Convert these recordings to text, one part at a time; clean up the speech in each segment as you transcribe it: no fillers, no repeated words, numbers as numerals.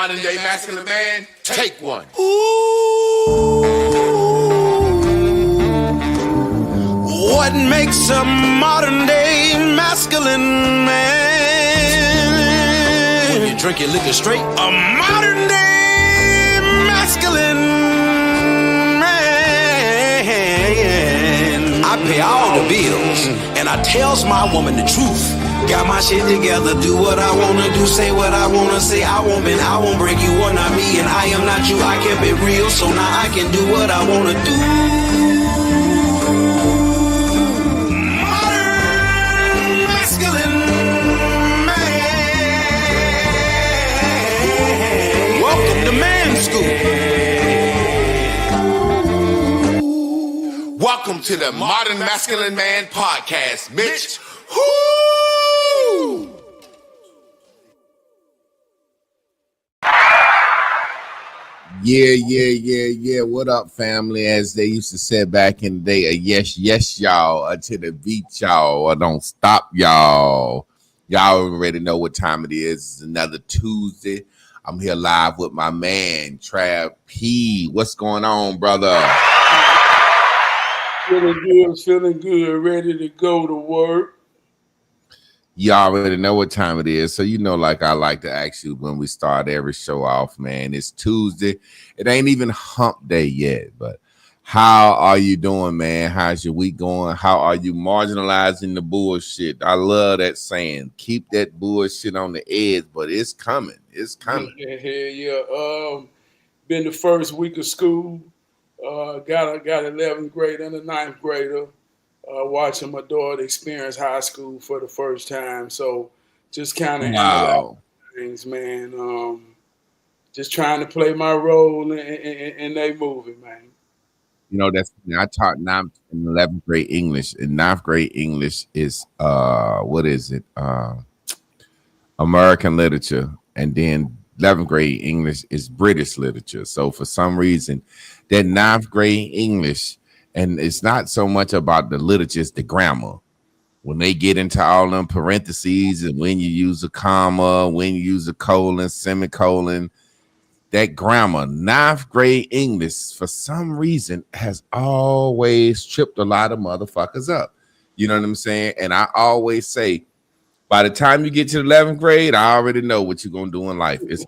modern day masculine man, take one. What makes a modern day masculine man? When you drink your liquor straight. A modern day masculine man. I pay all the bills and I tells my woman the truth. Got my shit together, do what I wanna do, say what I wanna say. I won't break you, are not me, and I am not you. I kept it real, so now I can do what I wanna do. Modern masculine man. Welcome to Man School. Welcome to the Modern Masculine Man Podcast, Mitch. Woo! Yeah. What up, family? As they used to say back in the day, yes, y'all, until the beat, y'all, or don't stop, y'all. Y'all already know what time it is. It's another Tuesday. I'm here live with my man, Trav P. What's going on, brother? Feeling good, ready to go to work. You already know what time it is. So, you know, like I like to ask you when we start every show off, man, it's Tuesday. It ain't even hump day yet, but how are you doing, man? How's your week going? How are you marginalizing the bullshit? I love that saying. Keep that bullshit on the edge, but it's coming. It's coming. Yeah. Been the first week of school. Got 11th grade and a 9th grader. Watching my daughter experience high school for the first time. So just kind of things, man. Just trying to play my role in they movie, man. You know, I taught 9th and 11th grade English. And 9th grade English is what is it? American literature. And then 11th grade English is British literature. So for some reason, that 9th grade English, and it's not so much about the literature, it's the grammar. When they get into all them parentheses and when you use a comma, when you use a colon, semicolon, that grammar, 9th grade English, for some reason, has always tripped a lot of motherfuckers up. You know what I'm saying? And I always say, by the time you get to the 11th grade, I already know what you're going to do in life. It's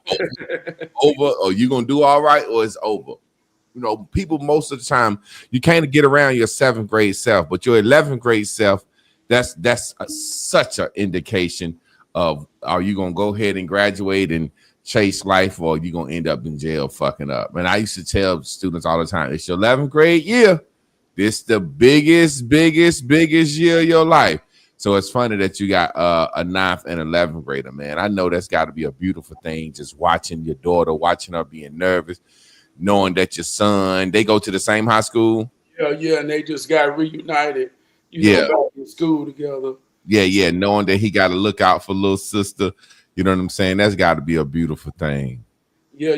over, or you're going to do all right, or it's over. You know, people most of the time, you can't get around your 7th grade self, but your 11th grade self, that's such an indication of, are you going to go ahead and graduate and chase life, or you going to end up in jail fucking up? And I used to tell students all the time, it's your 11th grade year. This the biggest year of your life. So it's funny that you got a 9th and 11th grader, man. I know that's got to be a beautiful thing, just watching your daughter, watching her being nervous, knowing that your son, they go to the same high school. Yeah, and they just got reunited. Back in school together. Yeah, knowing that he got to look out for little sister. You know what I'm saying? That's got to be a beautiful thing. Yeah,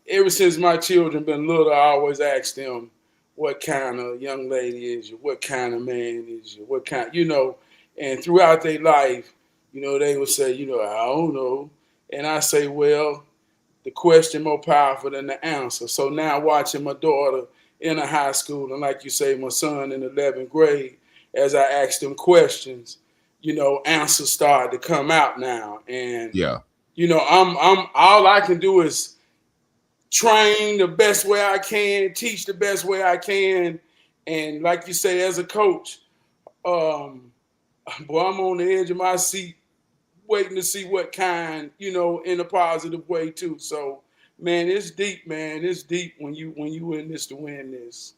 ever since my children been little, I always ask them, what kind of young lady is you? What kind of man is you? What kind, and throughout their life, they would say, I don't know. And I say, well, the question more powerful than the answer. So now watching my daughter in a high school, and like you say, my son in 11th grade, as I ask them questions, answers start to come out now. And, I'm all I can do is train the best way I can, teach the best way I can. And like you say, as a coach, I'm on the edge of my seat, waiting to see what kind, in a positive way too. So, man, it's deep, man. It's deep when you in this to win this.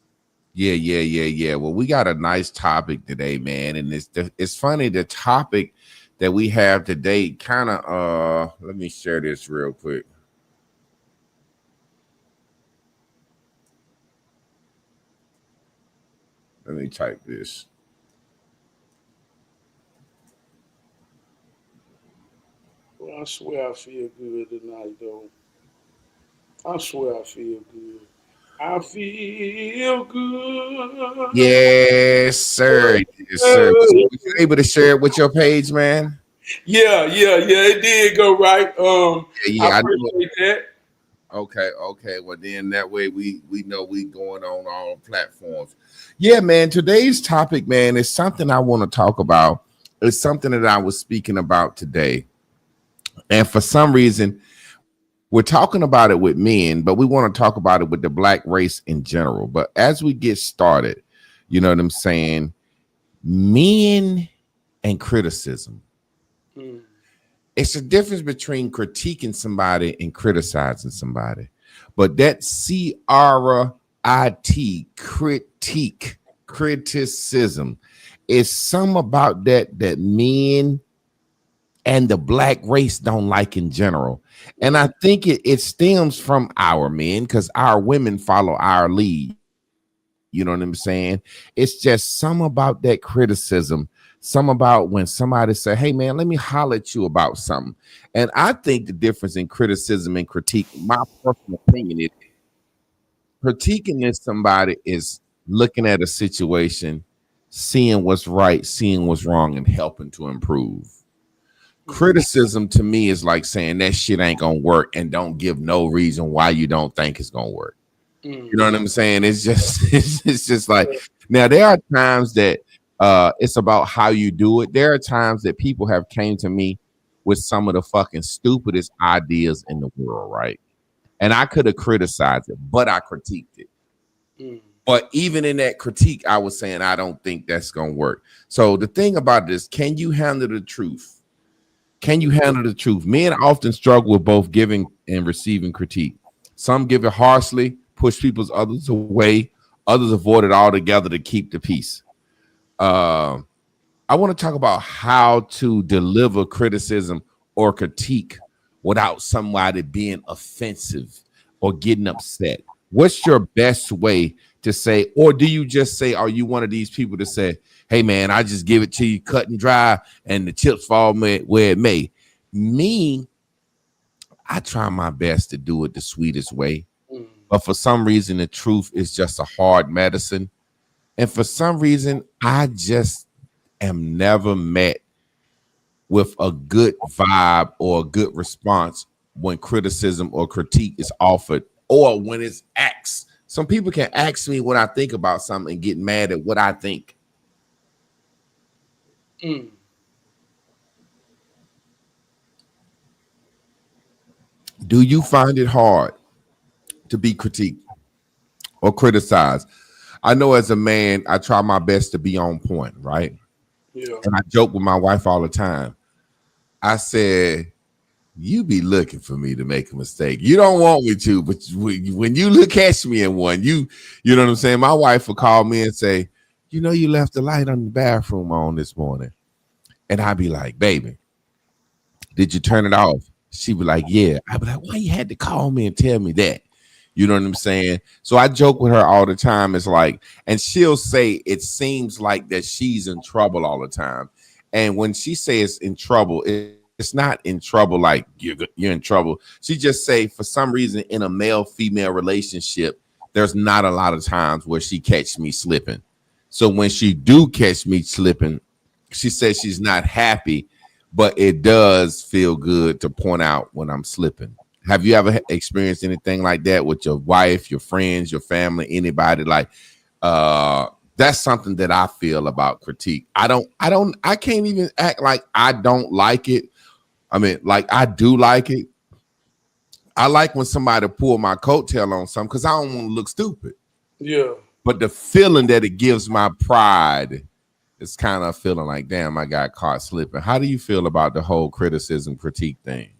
Yeah. Well, we got a nice topic today, man. And it's funny, the topic that we have today kind of, let me share this real quick. Let me type this. Well, I swear I feel good tonight, though. I swear I feel good. I feel good. Yes, sir. Yes, sir. Were you able to share it with your page, man? Yeah, it did go right. I Yeah, I know. appreciate that. Okay. Well, then that way we know we going on all platforms. Yeah, man. Today's topic, man, is something I want to talk about. It's something that I was speaking about today, and for some reason, we're talking about it with men, but we want to talk about it with the black race in general. But as we get started, you know what I'm saying? Men and criticism. Mm. It's a difference between critiquing somebody and criticizing somebody. But that criticism, is some about that men and the black race don't like in general. And I think it stems from our men because our women follow our lead. You know what I'm saying? It's just some about that criticism, some about when somebody say, hey man, let me holler at you about something. And I think the difference in criticism and critique, my personal opinion is critiquing is somebody is looking at a situation, seeing what's right, seeing what's wrong, and helping to improve. Criticism to me is like saying that shit ain't gonna work and don't give no reason why you don't think it's gonna work. You know what I'm saying? It's just it's just like now there are times that it's about how you do it. There are times that people have came to me with some of the fucking stupidest ideas in the world, right? And I could have criticized it, but I critiqued it. But even in that critique, I was saying I don't think that's gonna work. So the thing about this, can you handle the truth? Can you handle the truth? Men often struggle with both giving and receiving critique. Some give it harshly, push people's others away. Others avoid it altogether to keep the peace. I want to talk about how to deliver criticism or critique without somebody being offensive or getting upset. What's your best way to say, or do you just say, are you one of these people to say, hey man, I just give it to you cut and dry and the chips fall where it may? Me, I try my best to do it the sweetest way. But for some reason, the truth is just a hard medicine. And for some reason, I just am never met with a good vibe or a good response when criticism or critique is offered or when it's asked. Some people can ask me what I think about something and get mad at what I think. Do you find it hard to be critiqued or criticized? I know as a man, I try my best to be on point, right? Yeah. And I joke with my wife all the time. I said, you be looking for me to make a mistake. You don't want me to, but when you catch me in one, you know what I'm saying? My wife will call me and say, you know, you left the light on the bathroom on this morning. And I'd be like, baby, did you turn it off? She'd be like, yeah. I'd be like, why you had to call me and tell me that? You know what I'm saying? So I joke with her all the time. It's like, and she'll say, it seems like that she's in trouble all the time. And when she says in trouble, it's not in trouble like you're in trouble. She just say, for some reason, in a male-female relationship, there's not a lot of times where she catch me slipping. So when she do catch me slipping, she says she's not happy, but it does feel good to point out when I'm slipping. Have you ever experienced anything like that with your wife, your friends, your family, anybody? Like, that's something that I feel about critique. I can't even act like I don't like it. I mean, like I do like it. I like when somebody pull my coattail on something because I don't want to look stupid. Yeah. But the feeling that it gives my pride is kind of feeling like, damn, I got caught slipping. How do you feel about the whole criticism critique thing?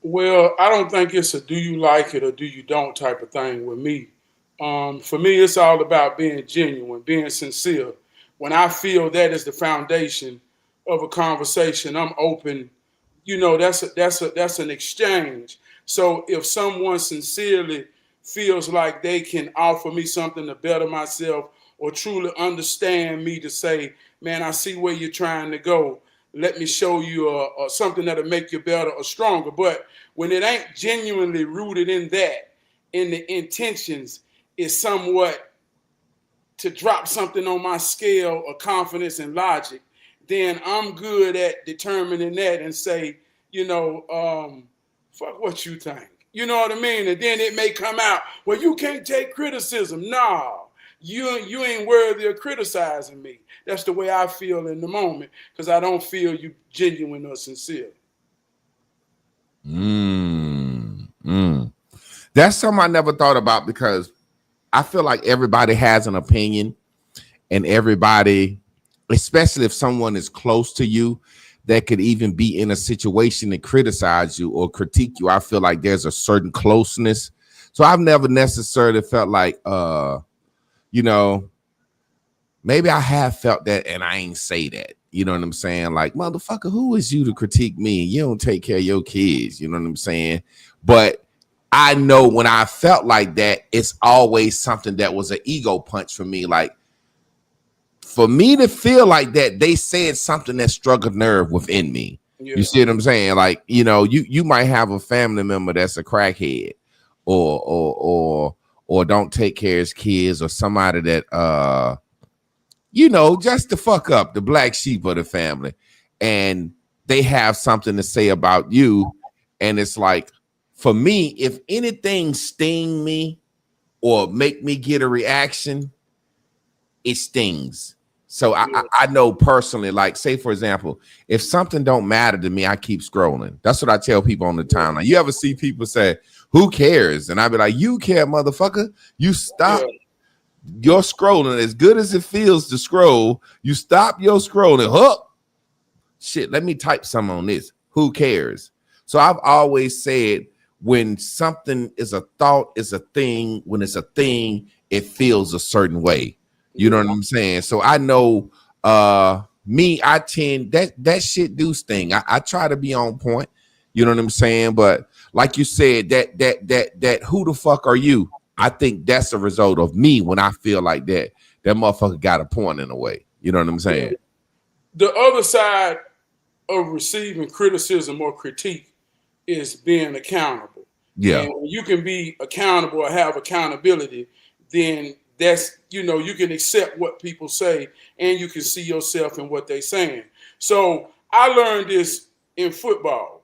Well, I don't think it's a do you like it or do you don't type of thing with me. For me, it's all about being genuine, being sincere. When I feel that is the foundation of a conversation, I'm open. You know, that's an exchange. So if someone sincerely feels like they can offer me something to better myself or truly understand me to say, man, I see where you're trying to go. Let me show you something that'll make you better or stronger. But when it ain't genuinely rooted in that, in the intentions, is somewhat to drop something on my scale of confidence and logic, then I'm good at determining that and say, fuck what you think. You know what I mean? And then it may come out, well, you can't take criticism. No, you ain't worthy of criticizing me. That's the way I feel in the moment, because I don't feel you genuine or sincere. That's something I never thought about, because I feel like everybody has an opinion, and everybody, especially if someone is close to you that could even be in a situation to criticize you or critique you, I feel like there's a certain closeness. So I've never necessarily felt like, maybe I have felt that and I ain't say that. You know what I'm saying? Like, motherfucker, who is you to critique me? You don't take care of your kids. You know what I'm saying? But I know when I felt like that, it's always something that was an ego punch for me. Like, for me to feel like that, they said something that struck a nerve within me. Yeah. You see what I'm saying? Like, you might have a family member that's a crackhead or don't take care of his kids, or somebody that just to fuck up, the black sheep of the family, and they have something to say about you. And it's like, for me, if anything sting me or make me get a reaction, it stings. So I know personally, like, say, for example, if something don't matter to me, I keep scrolling. That's what I tell people on the timeline. You ever see people say, who cares? And I be like, you care, motherfucker. You stop your scrolling. As good as it feels to scroll, you stop your scrolling. Shit, let me type some on this. Who cares? So I've always said, when something is a thought, is a thing, when it's a thing, it feels a certain way. You know what I'm saying? So I know I tend that shit do sting. I try to be on point. You know what I'm saying? But like you said, that who the fuck are you? I think that's a result of me when I feel like that motherfucker got a point in a way. You know what I'm saying? The other side of receiving criticism or critique is being accountable. Yeah. And when you can be accountable or have accountability, then that's, you can accept what people say, and you can see yourself in what they're saying. So I learned this in football.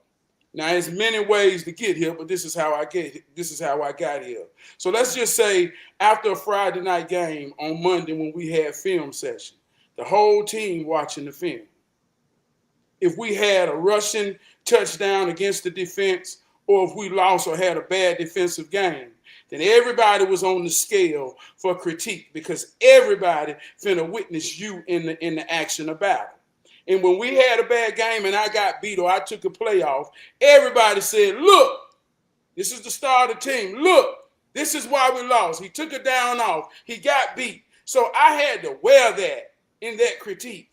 Now, there's many ways to get here, but this is how I got here. So let's just say after a Friday night game on Monday, when we had film session, the whole team watching the film. If we had a rushing touchdown against the defense, or if we lost or had a bad defensive game, then everybody was on the scale for critique, because everybody finna witness you in the action of battle. And when we had a bad game and I got beat or I took a playoff, everybody said, look, this is the star of the team. Look, this is why we lost. He took it down off. He got beat. So I had to wear that in that critique.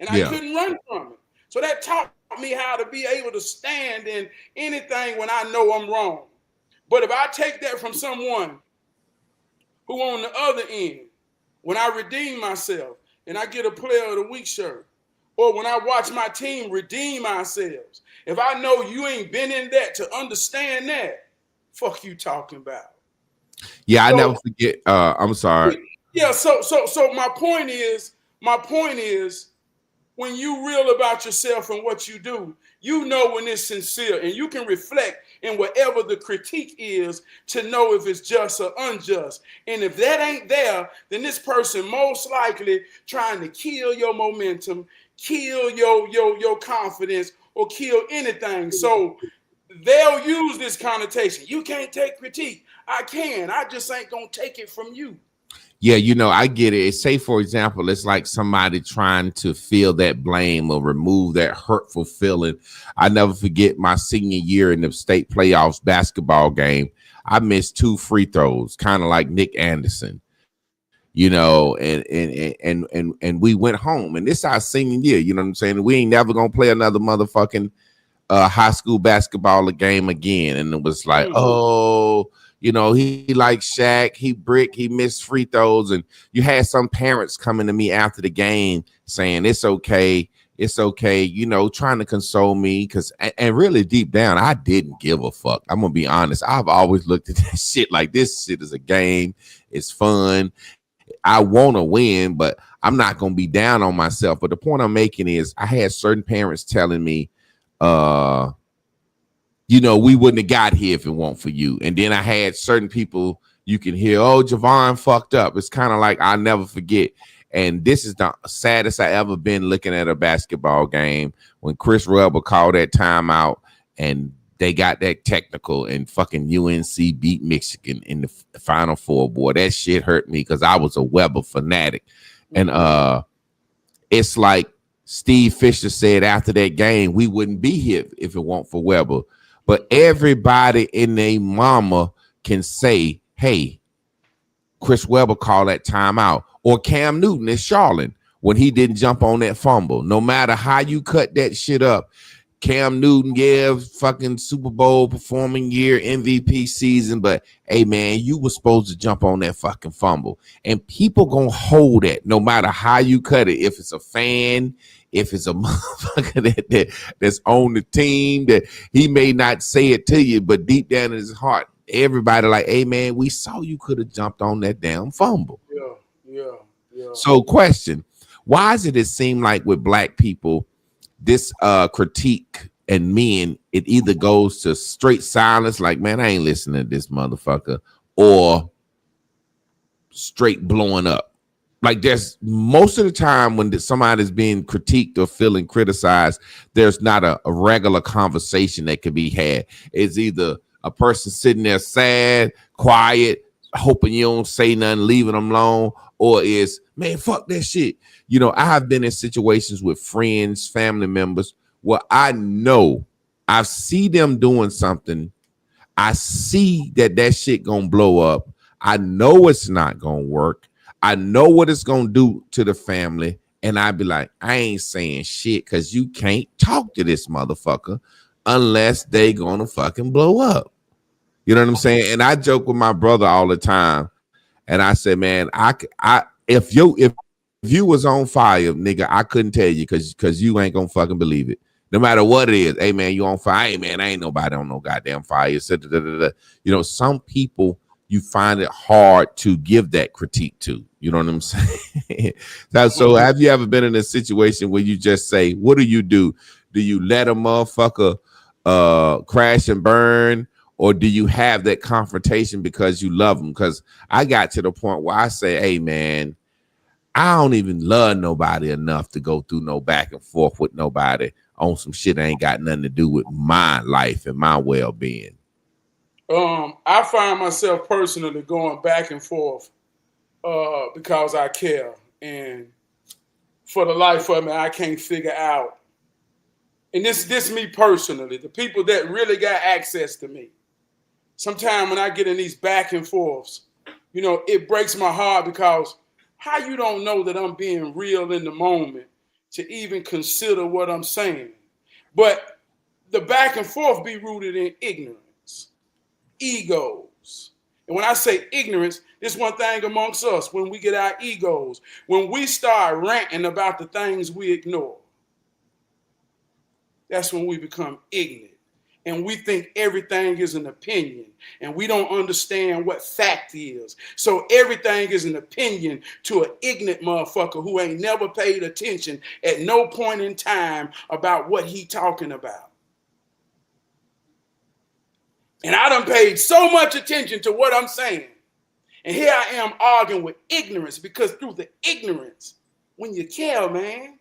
And I couldn't run from it. So that taught me how to be able to stand in anything when I know I'm wrong. But if I take that from someone who on the other end, when I redeem myself and I get a player of the week shirt, or when I watch my team redeem ourselves, if I know you ain't been in that to understand that, fuck you talking about. Yeah, so, I never forget. I'm sorry. Yeah, so my point is, when you real about yourself and what you do, you know when it's sincere, and you can reflect in whatever the critique is to know if it's just or unjust. And if that ain't there, then this person most likely trying to kill your momentum, kill your confidence, or kill anything. So they'll use this connotation. You can't take critique. I can. I just ain't gonna take it from you. Yeah, I get it. Say, for example, it's like somebody trying to feel that blame or remove that hurtful feeling. I never forget my senior year in the state playoffs basketball game. I missed 2 free throws, kind of like Nick Anderson, and we went home. And this is our senior year, you know what I'm saying? We ain't never going to play another motherfucking high school basketball game again. And it was like, he like Shaq, he missed free throws. And you had some parents coming to me after the game saying, it's okay, trying to console me. And really deep down, I didn't give a fuck. I'm going to be honest. I've always looked at that shit like this shit is a game. It's fun. I want to win, but I'm not gonna be down on myself. But the point I'm making is I had certain parents telling me, you know, we wouldn't have got here if it weren't for you. And then I had certain people you can hear, oh, Javon fucked up. It's kind of like I'll never forget. And this is the saddest I ever been looking at a basketball game when Chris Webber called that timeout and they got that technical and fucking UNC beat Michigan in the Final Four. Boy, that shit hurt me because I was a Webber fanatic. And it's like Steve Fisher said after that game, we wouldn't be here if it weren't for Webber. But everybody in their mama can say, hey, Chris Webber called that timeout. Or Cam Newton at Charlotte when he didn't jump on that fumble. No matter how you cut that shit up, Cam Newton gave fucking Super Bowl performing year MVP season, but hey man, you were supposed to jump on that fucking fumble. And people gonna hold that no matter how you cut it. If it's a fan, if it's a motherfucker that's on the team, that he may not say it to you, but deep down in his heart, everybody like, hey man, we saw you could have jumped on that damn fumble. Yeah. So question, why does it seem like with black people, this critique and men, it either goes to straight silence, like, man, I ain't listening to this motherfucker, or straight blowing up? Like there's most of the time when somebody's being critiqued or feeling criticized, there's not a regular conversation that can be had. It's either a person sitting there sad, quiet, hoping you don't say nothing, leaving them alone, or is, man, fuck that shit. You know, I have been in situations with friends, family members, where I know I see them doing something. I see that shit gonna blow up. I know it's not gonna work. I know what it's gonna do to the family. And I'd be like, I ain't saying shit because you can't talk to this motherfucker unless they gonna fucking blow up. You know what I'm saying? And I joke with my brother all the time. And I said, man, if you was on fire, nigga, I couldn't tell you because you ain't gonna fucking believe it. No matter what it is. Hey man, you on fire? Hey man, I ain't nobody on no goddamn fire. You know, some people you find it hard to give that critique to. You know what I'm saying? So have you ever been in a situation where you just say, what do? Do you let a motherfucker crash and burn? Or do you have that confrontation because you love them? Because I got to the point where I say, hey, man, I don't even love nobody enough to go through no back and forth with nobody on some shit that ain't got nothing to do with my life and my well-being. I find myself personally going back and forth because I care. And for the life of me, I can't figure out. And this me personally, the people that really got access to me. Sometimes when I get in these back and forths, you know, it breaks my heart because how you don't know that I'm being real in the moment to even consider what I'm saying. But the back and forth be rooted in ignorance, egos. And when I say ignorance, this one thing amongst us, when we get our egos, when we start ranting about the things we ignore, that's when we become ignorant. And we think everything is an opinion. And we don't understand what fact is. So everything is an opinion to an ignorant motherfucker who ain't never paid attention at no point in time about what he talking about. And I done paid so much attention to what I'm saying. And here I am arguing with ignorance because through the ignorance, when you care, man,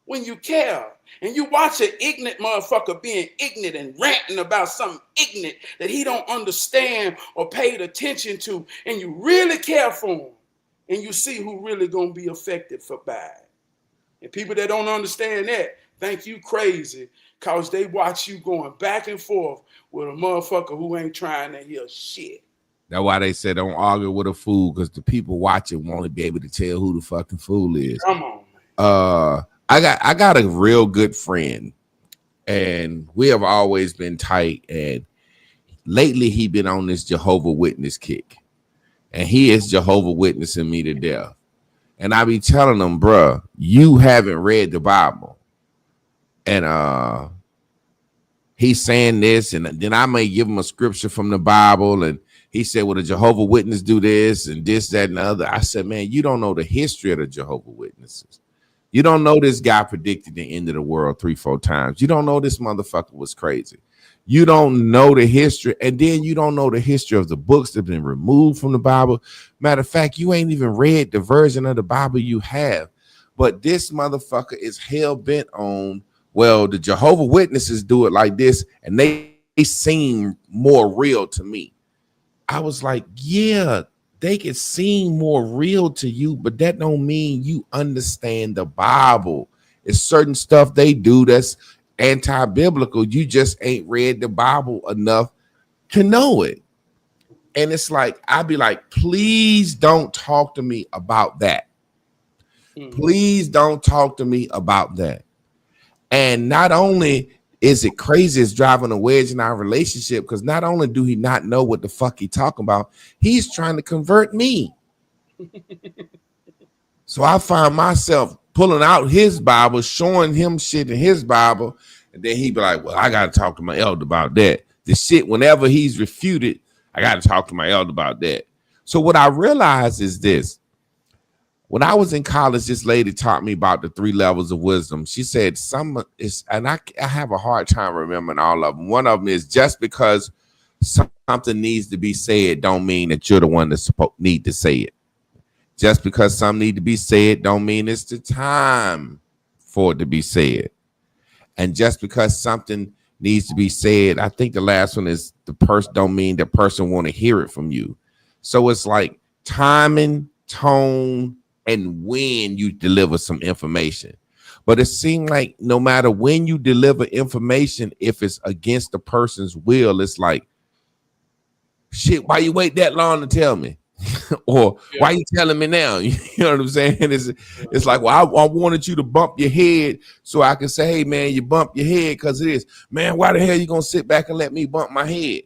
when you care, and you watch an ignorant motherfucker being ignorant and ranting about something ignorant that he don't understand or paid attention to, and you really care for him, and you see who really gonna be affected by it. And people that don't understand that think you crazy because they watch you going back and forth with a motherfucker who ain't trying to hear shit. That's why they said don't argue with a fool, because the people watching won't be able to tell who the fucking fool is. Come on, man. I got a real good friend, and we have always been tight. And lately, he been on this Jehovah Witness kick, and he is Jehovah Witnessing me to death. And I be telling him, bruh, you haven't read the Bible, and he's saying this, and then I may give him a scripture from the Bible, and he said, well, the Jehovah's Witness do this and this, that, and the other. I said, man, you don't know the history of the Jehovah's Witnesses. You don't know this guy predicted the end of the world 3-4 times. You don't know this motherfucker was crazy. You don't know the history, and then you don't know the history of the books that have been removed from the Bible. Matter of fact, you ain't even read the version of the Bible you have. But this motherfucker is hell-bent on, well, the Jehovah's Witnesses do it like this, and they seem more real to me. I was like, yeah, they can seem more real to you, but that don't mean you understand the Bible. It's certain stuff they do that's anti-biblical. You just ain't read the Bible enough to know it. And it's like, I'd be like, please don't talk to me about that. Please don't talk to me about that. And not only is it crazy, it's driving a wedge in our relationship, because not only do he not know what the fuck he talking about, he's trying to convert me. So I find myself pulling out his Bible, showing him shit in his Bible, and then he be like, well, I got to talk to my elder about that. The shit, whenever he's refuted, I got to talk to my elder about that. So what I realized is this. When I was in college, this lady taught me about the 3 levels of wisdom. She said some is, and I have a hard time remembering all of them. One of them is, just because something needs to be said don't mean that you're the one that's supposed need to say it. Just because something need to be said don't mean it's the time for it to be said. And just because something needs to be said, I think the last one is, the person don't mean the person want to hear it from you. So it's like timing, tone, and when you deliver some information. But it seems like no matter when you deliver information, if it's against the person's will, it's like, shit, why you wait that long to tell me? Or why you telling me now? You know what I'm saying? It's like, well, I wanted you to bump your head so I can say, hey, man, you bump your head because it is. Man, why the hell you going to sit back and let me bump my head?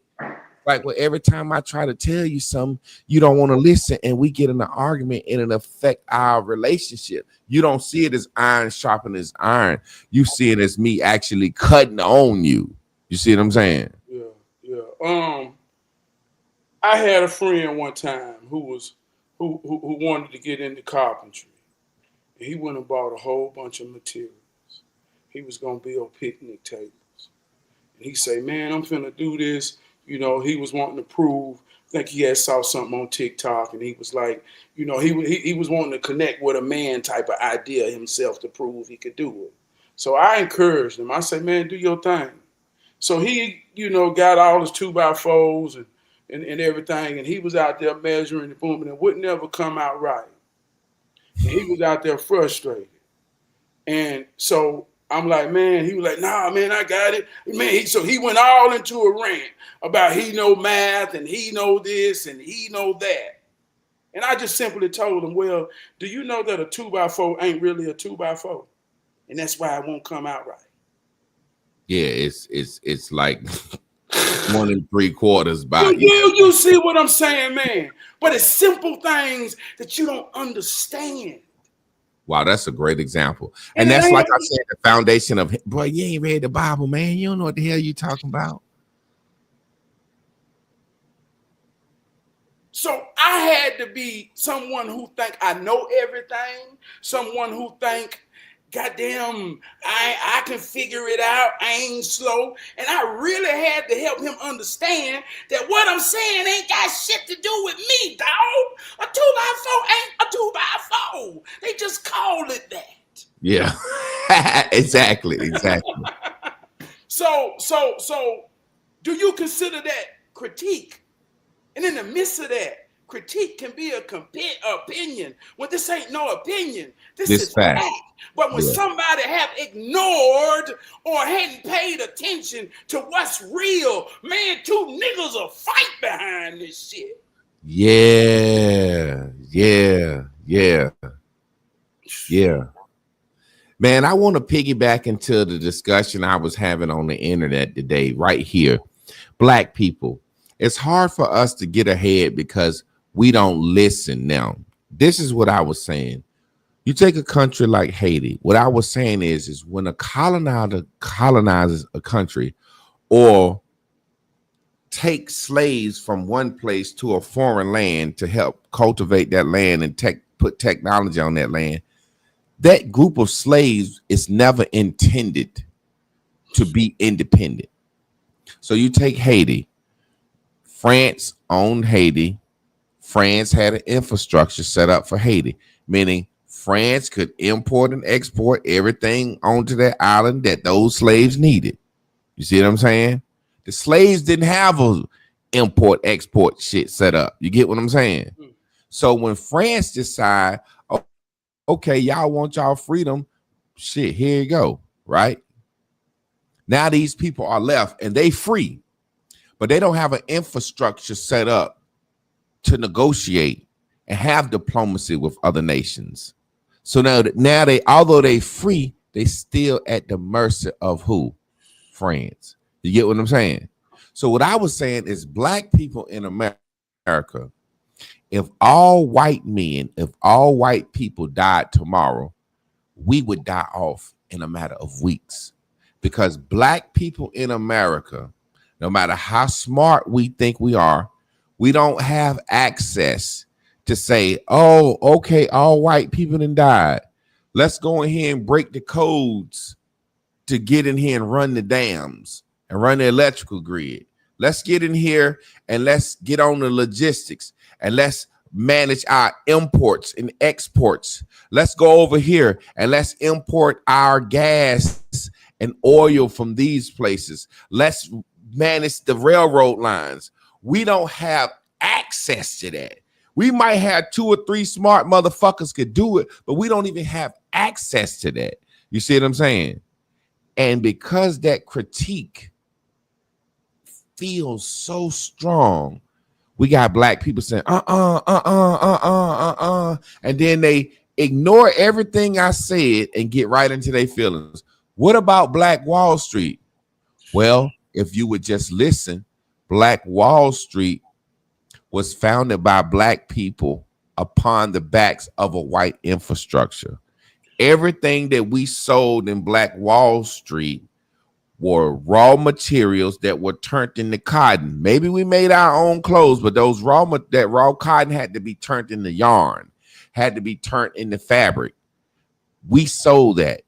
Like, well, every time I try to tell you something, you don't want to listen, and we get in an argument, and it affect our relationship. You don't see it as iron sharpening as iron. You see it as me actually cutting on you. You see what I'm saying? Yeah. I had a friend one time who wanted to get into carpentry. He went and bought a whole bunch of materials. He was gonna build picnic tables. And he say, man, I'm finna do this. You know, he was wanting to prove, I think he had saw something on TikTok, and he was like, you know, he was wanting to connect with a man type of idea himself to prove he could do it. So I encouraged him. I said, man, do your thing. So he, you know, got all his 2x4s and everything, and he was out there measuring and booming, and it would never come out right. And he was out there frustrated. And so I'm like, man, he was like, nah, man, I got it. Man, so he went all into a rant about he know math and he know this and he know that. And I just simply told him, well, do you know that a 2x4 ain't really a 2x4? And that's why it won't come out right. Yeah, it's like 1 3/4 by you see what I'm saying, man? But it's simple things that you don't understand. Wow, that's a great example. And that's, like I said, the foundation of, boy, you ain't read the Bible, man. You don't know what the hell you talking about. So I had to be someone who think I know everything, someone who think, goddamn, I can figure it out. I ain't slow. And I really had to help him understand that what I'm saying ain't got shit to do with me, dog. A 2x4 ain't a 2x4. They just call it that. Yeah, exactly. So do you consider that critique? And in the midst of that, critique can be a opinion. Well, this ain't no opinion. This is fact. But when somebody have ignored or hadn't paid attention to what's real, man, 2 niggas will fight behind this shit. Yeah. Man, I want to piggyback into the discussion I was having on the internet today, right here. Black people, it's hard for us to get ahead because we don't listen. Now, this is what I was saying. You take a country like Haiti. What I was saying is when a colonizer colonizes a country, or take slaves from one place to a foreign land to help cultivate that land and put technology on that land, that group of slaves is never intended to be independent. So you take Haiti. France owned Haiti. France had an infrastructure set up for Haiti, meaning France could import and export everything onto that island that those slaves needed. You see what I'm saying? The slaves didn't have a import export shit set up. You get what I'm saying? So when France decide, oh, okay, y'all want y'all freedom, shit, here you go, right? Now these people are left and they free, but they don't have an infrastructure set up to negotiate and have diplomacy with other nations. So now they, although they free, they still at the mercy of who? France. You get what I'm saying? So what I was saying is black people in America, if all white men, if all white people died tomorrow, we would die off in a matter of weeks. Because black people in America, no matter how smart we think we are, we don't have access to say, oh, okay, all white people done died. Let's go in here and break the codes to get in here and run the dams and run the electrical grid. Let's get in here and let's get on the logistics and let's manage our imports and exports. Let's go over here and let's import our gas and oil from these places. Let's manage the railroad lines. We don't have access to that. We might have 2 or 3 smart motherfuckers could do it, but we don't even have access to that. You see what I'm saying? And because that critique feels so strong, we got black people saying, and then they ignore everything I said and get right into their feelings. What about Black Wall Street? Well, if you would just listen, Black Wall Street was founded by black people upon the backs of a white infrastructure. Everything that we sold in Black Wall Street were raw materials that were turned into cotton. Maybe we made our own clothes, but that raw cotton had to be turned into yarn, had to be turned into fabric. We sold that.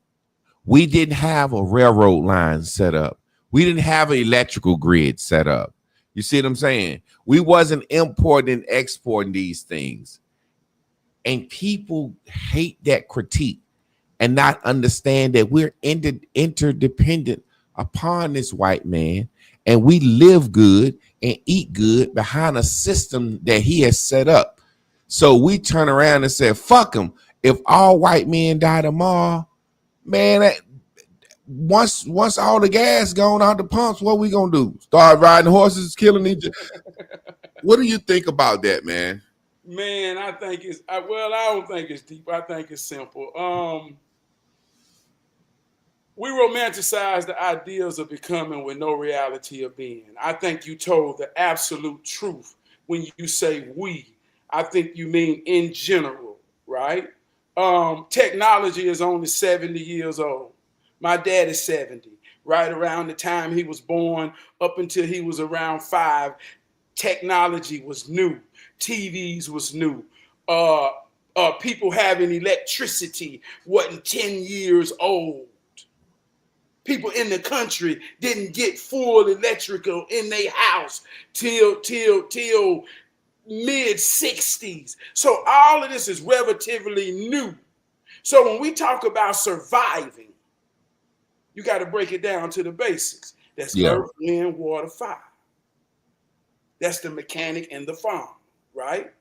We didn't have a railroad line set up. We didn't have an electrical grid set up. You see what I'm saying? We wasn't importing and exporting these things. And people hate that critique and not understand that we're interdependent upon this white man, and we live good and eat good behind a system that he has set up. So we turn around and say, fuck him. If all white men die tomorrow, man, once all the gas gone out the pumps, what we gonna do? Start riding horses, killing each other? What do you think about that, man? Man, I think I don't think it's deep. I think it's simple. We romanticize the ideas of becoming with no reality of being. I think you told the absolute truth when you say we. I think you mean in general, right? Technology is only 70 years old. My dad is 70. Right around the time he was born, up until he was around 5, technology was new. TVs was new. People having electricity wasn't 10 years old. People in the country didn't get full electrical in their house till mid 60s. So all of this is relatively new. So when we talk about surviving, you got to break it down to the basics. That's earth, wind, water, fire. That's the mechanic and the farm, right?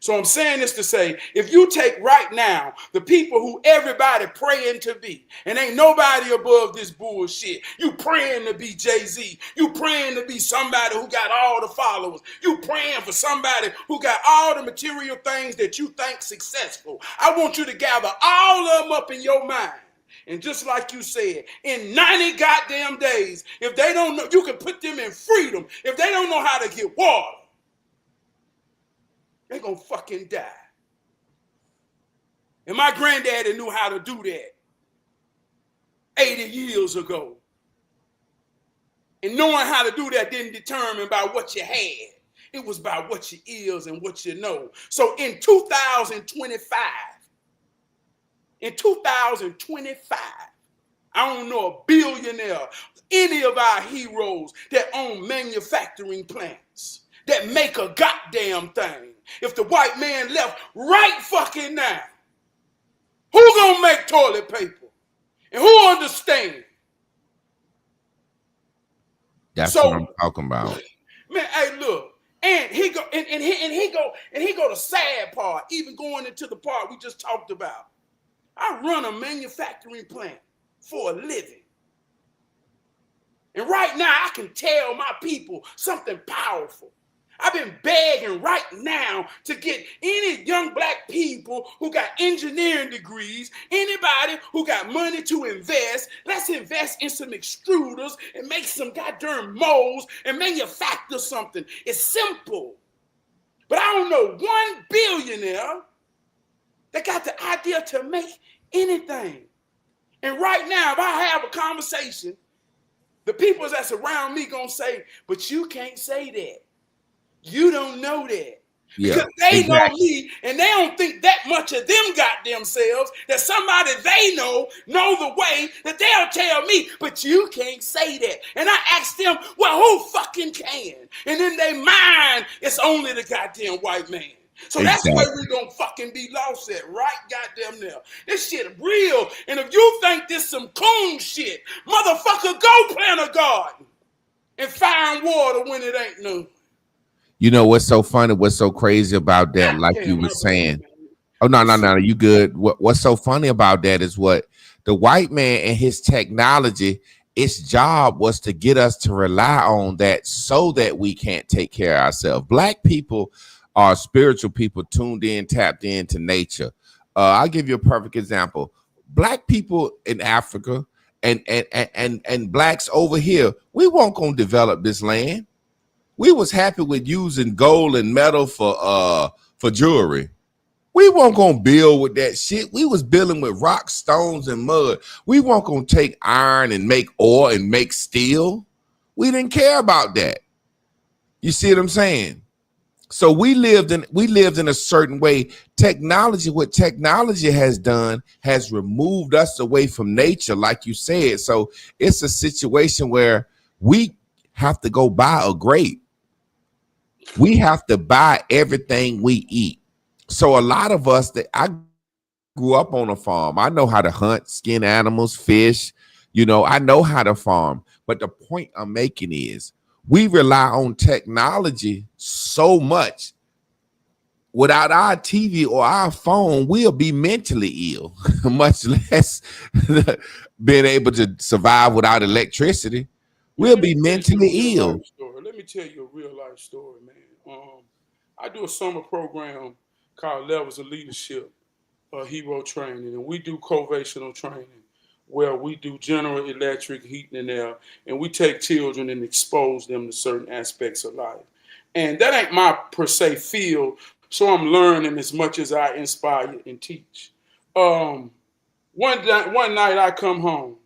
So I'm saying this to say, if you take right now the people who everybody praying to be, and ain't nobody above this bullshit. You praying to be Jay-Z. You praying to be somebody who got all the followers. You praying for somebody who got all the material things that you think successful. I want you to gather all of them up in your mind. And just like you said, in 90 goddamn days, if they don't know, you can put them in freedom. If they don't know how to get water, they're going to fucking die. And my granddaddy knew how to do that 80 years ago. And knowing how to do that didn't determine by what you had. It was by what you is and what you know. So in 2025, I don't know a billionaire, any of our heroes that own manufacturing plants, that make a goddamn thing. If the white man left right fucking now, who gonna make toilet paper? And who understand? That's what I'm talking about. Man, hey, look. And he go the sad part, even going into the part we just talked about. I run a manufacturing plant for a living. And right now I can tell my people something powerful. I've been begging right now to get any young black people who got engineering degrees, anybody who got money to invest. Let's invest in some extruders and make some goddamn molds and manufacture something. It's simple. But I don't know one billionaire that got the idea to make anything. And right now, if I have a conversation, the people that's around me gonna say, but you can't say that. You don't know that. Yeah, because they know me and they don't think that much of them got themselves that somebody they know the way that they'll tell me, but you can't say that. And I ask them, well, who fucking can? And in their mind, it's only the goddamn white man. So that's where we're gonna fucking be lost at, right goddamn now. This shit real. And if you think this some coon shit, motherfucker, go plant a garden and find water when it ain't none. You know what's so funny? What's so crazy about that? Like you were saying. Oh, no. You good. What's so funny about that is what the white man and his technology, its job was to get us to rely on that so that we can't take care of ourselves. Black people are spiritual people tuned in, tapped into nature. I'll give you a perfect example. Black people in Africa and blacks over here, we weren't going to develop this land. We was happy with using gold and metal for jewelry. We weren't gonna build with that shit. We was building with rocks, stones, and mud. We weren't gonna take iron and make ore and make steel. We didn't care about that. You see what I'm saying? So we lived in a certain way. What technology has done has removed us away from nature, like you said. So it's a situation where we have to go buy a grape. We have to buy everything we eat. So a lot of us I grew up on a farm. I know how to hunt, skin animals, fish. I know how to farm. But the point I'm making is we rely on technology so much. Without our TV or our phone, we'll be mentally ill, much less being able to survive without electricity. We'll be mentally ill. Let me tell you a real life story, man. I do a summer program called Levels of Leadership, Hero Training, and we do covational training where we do general electric, heating, and air, and we take children and expose them to certain aspects of life. And that ain't my per se field, so I'm learning as much as I inspire and teach. One night I come home,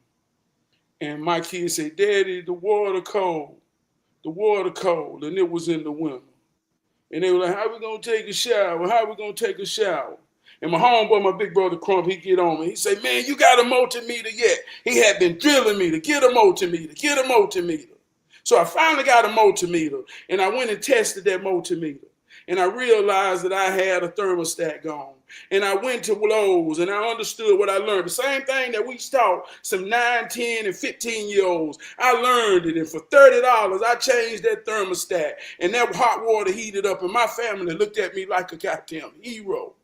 and my kids say, Daddy, the water cold, and it was in the winter. And they were like, how we gonna take a shower? And my homeboy, my big brother Crump, he get on me. He say, man, you got a multimeter yet? He had been drilling me to get a multimeter. So I finally got a multimeter, and I went and tested that multimeter. And I realized that I had a thermostat gone. And I went to Lowe's and I understood what I learned. The same thing that we taught some 9, 10, and 15-year-olds. I learned it. And for $30, I changed that thermostat. And that hot water heated up. And my family looked at me like a goddamn hero.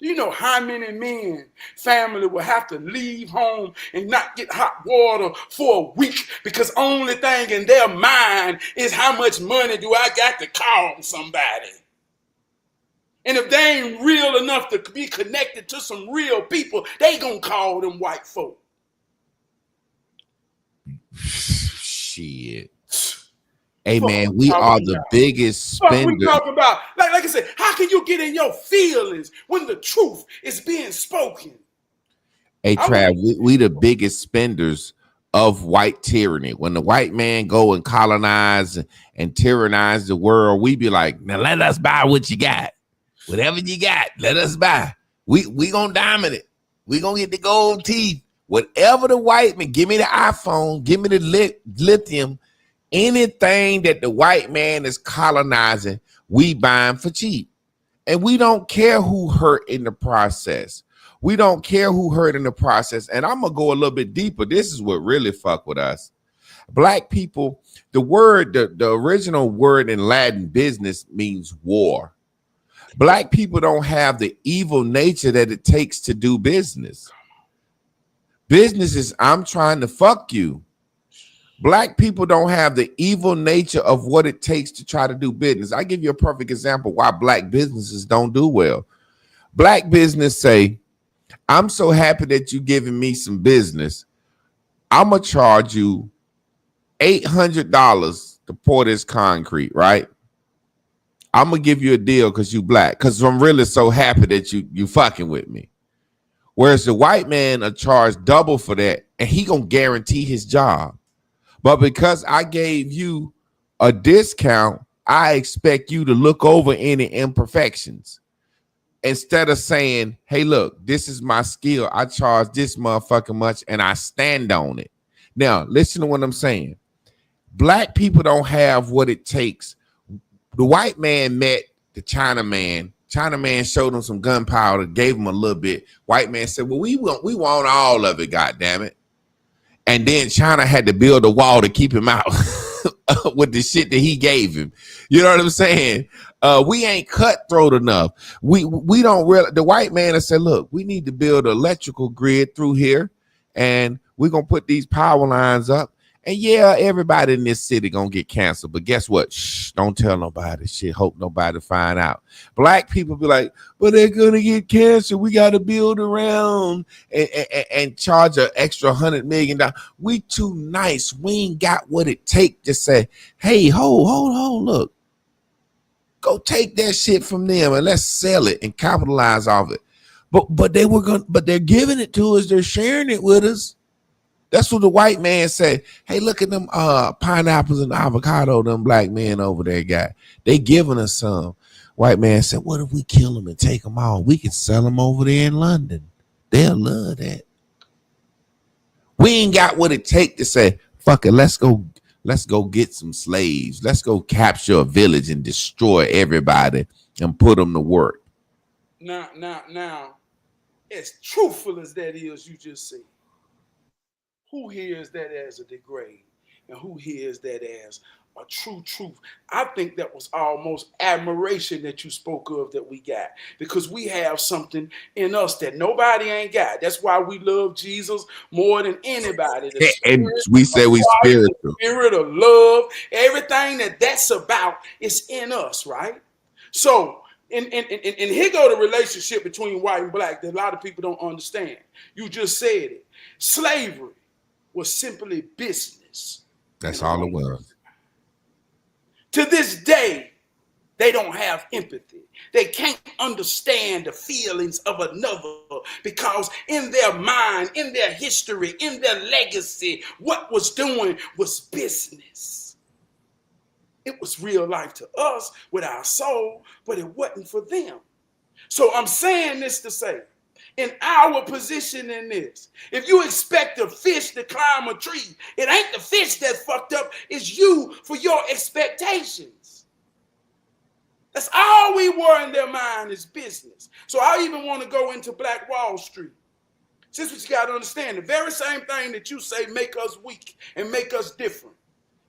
Do you know how many men family will have to leave home and not get hot water for a week because only thing in their mind is how much money do I got to call somebody? And if they ain't real enough to be connected to some real people, they gonna call them white folk. Shit. Hey, man, we are the biggest spender. We talk about, like I said, how can you get in your feelings when the truth is being spoken? Hey, Trav, we the biggest spenders of white tyranny. When the white man go and colonize and tyrannize the world, we be like, now let us buy what you got. Whatever you got, let us buy. We gonna dominate. We gonna get the gold teeth. Whatever the white man, give me the iPhone, give me the lithium, anything that the white man is colonizing, we buying for cheap. And we don't care who hurt in the process. We don't care who hurt in the process. And I'm gonna go a little bit deeper. This is what really fuck with us. Black people, the original word in Latin, business, means war. Black people don't have the evil nature that it takes to do business. Business is, I'm trying to fuck you. Black people don't have the evil nature of what it takes to try to do business. I give you a perfect example why black businesses don't do well. Black business say, I'm so happy that you're giving me some business. I'm going to charge you $800 to pour this concrete, right? I'm going to give you a deal because you black, because I'm really so happy that you fucking with me. Whereas the white man will charge double for that, and he going to guarantee his job. But because I gave you a discount, I expect you to look over any imperfections. Instead of saying, hey, look, this is my skill. I charge this motherfucking much and I stand on it. Now, listen to what I'm saying. Black people don't have what it takes. The white man met the China man. China man showed him some gunpowder, gave him a little bit. White man said, well, we want all of it, goddammit. And then China had to build a wall to keep him out with the shit that he gave him. You know what I'm saying? We ain't cutthroat enough. We don't really. The white man has said, look, we need to build an electrical grid through here, and we're gonna put these power lines up. And yeah, everybody in this city gonna get canceled. But guess what? Shh, don't tell nobody. Shit, hope nobody find out. Black people be like, but they're gonna get canceled. We gotta build around and charge an extra $100 million. We too nice. We ain't got what it take to say, hey, hold, look. Go take that shit from them and let's sell it and capitalize off it. But they're giving it to us. They're sharing it with us. That's what the white man said. Hey, look at them pineapples and avocado them black men over there got. They giving us some. White man said, what if we kill them and take them all? We can sell them over there in London. They'll love that. We ain't got what it take to say, fuck it, let's go get some slaves. Let's go capture a village and destroy everybody and put them to work. Now, as truthful as that is, you just say, who hears that as a degrade and who hears that as a true truth? I think that was almost admiration that you spoke of that we got, because we have something in us that nobody ain't got. That's why we love Jesus more than anybody. And we say we spiritual. Spirit of love, everything that's about is in us, right? So, and here go the relationship between white and black that a lot of people don't understand. You just said it. Slavery was simply business. That's all it was. To this day, they don't have empathy. They can't understand the feelings of another because in their mind, in their history, in their legacy, what was doing was business. It was real life to us with our soul, but it wasn't for them. So I'm saying this to say, in our position in this, if you expect a fish to climb a tree, it ain't the fish that fucked up, it's you for your expectations. That's all we were in their mind is business. So I even want to go into Black Wall Street. This is what you got to understand. The very same thing that you say make us weak and make us different.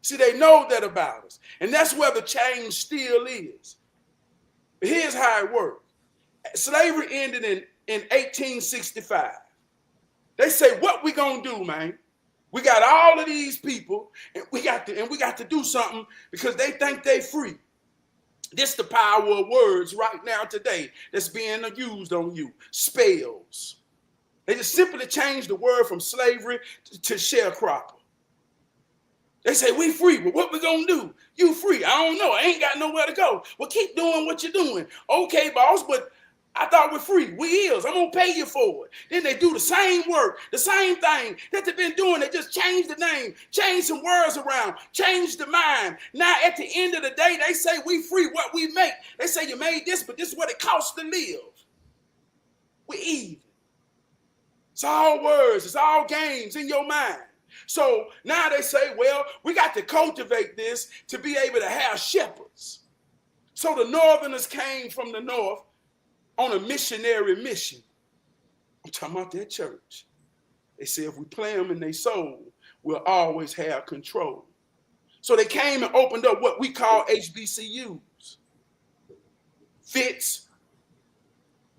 See, they know that about us. And that's where the change still is. But here's how it worked. Slavery ended in 1865. They say, what we gonna do, man? We got all of these people, and we got to do something because they think they free. This the power of words right now today that's being used on you. Spells. They just simply changed the word from slavery to sharecropper. They say, we free, but what we gonna do? You free. I don't know. I ain't got nowhere to go. Well, keep doing what you're doing. Okay, boss, but I thought we're free. We is. I'm going to pay you for it. Then they do the same work, the same thing that they've been doing. They just change the name, change some words around, change the mind. Now, at the end of the day, they say we free what we make. They say you made this, but this is what it costs to live. We even. It's all words. It's all games in your mind. So now they say, well, we got to cultivate this to be able to have shepherds. So the Northerners came from the north on a missionary mission. I'm talking about that church. They said if we play them in their soul, we'll always have control. So they came and opened up what we call HBCUs. Fitz,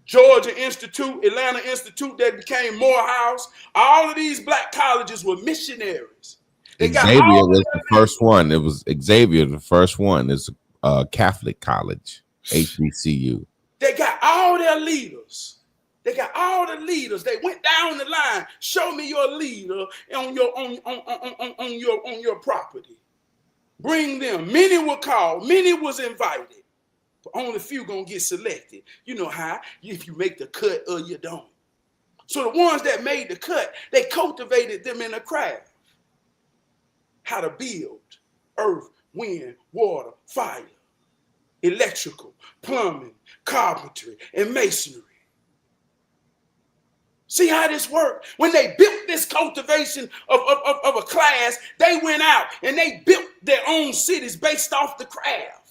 Georgia Institute, Atlanta Institute, that became Morehouse. All of these black colleges were missionaries. Xavier was the first one. It was Xavier, the first one. It's a Catholic college, HBCU. They got all their leaders. They got all the leaders. They went down the line. Show me your leader on your property. Bring them. Many were called. Many was invited. But only a few gonna get selected. You know how? If you make the cut or you don't. So the ones that made the cut, they cultivated them in a craft. How to build earth, wind, water, fire, electrical, plumbing, carpentry, and masonry. See how this worked? When they built this cultivation of a class, they went out and they built their own cities based off the craft.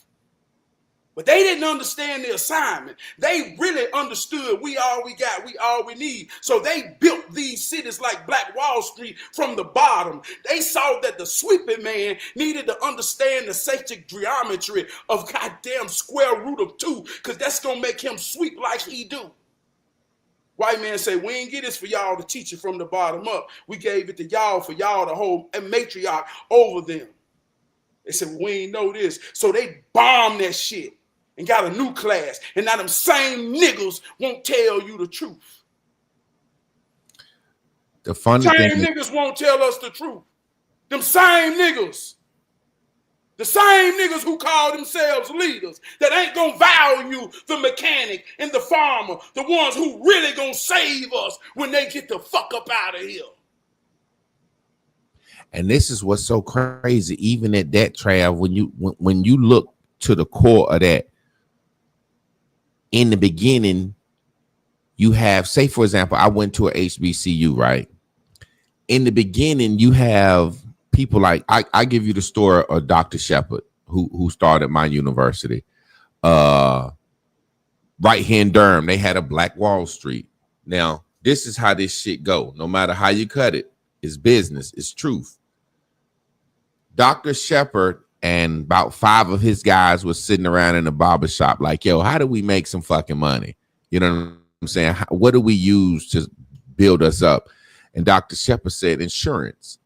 But they didn't understand the assignment. They really understood we all we got, we all we need. So they built these cities like Black Wall Street from the bottom. They saw that the sweeping man needed to understand the sacred geometry of goddamn square root of 2, because that's going to make him sweep like he do. White man say, we ain't get this for y'all to teach it from the bottom up. We gave it to y'all for y'all to hold a matriarch over them. They said, well, we ain't know this. So they bombed that shit and got a new class. And now them same niggas won't tell you the truth. The funny thing niggas won't tell us the truth. Them same niggas. The same niggas who call themselves leaders that ain't gonna value the mechanic and the farmer, the ones who really gonna save us when they get the fuck up out of here. And this is what's so crazy, even at that, Trav, when you look to the core of that, in the beginning, you have, say, for example, I went to a HBCU, right? In the beginning, you have people like, I give you the story of Dr. Shepard, who started my university. Right here in Durham, they had a Black Wall Street. Now, this is how this shit go. No matter how you cut it, it's business, it's truth. Dr. Shepard and about 5 of his guys was sitting around in the barber shop like, yo, how do we make some fucking money? You know what I'm saying? What do we use to build us up? And Dr. Shepard said, insurance.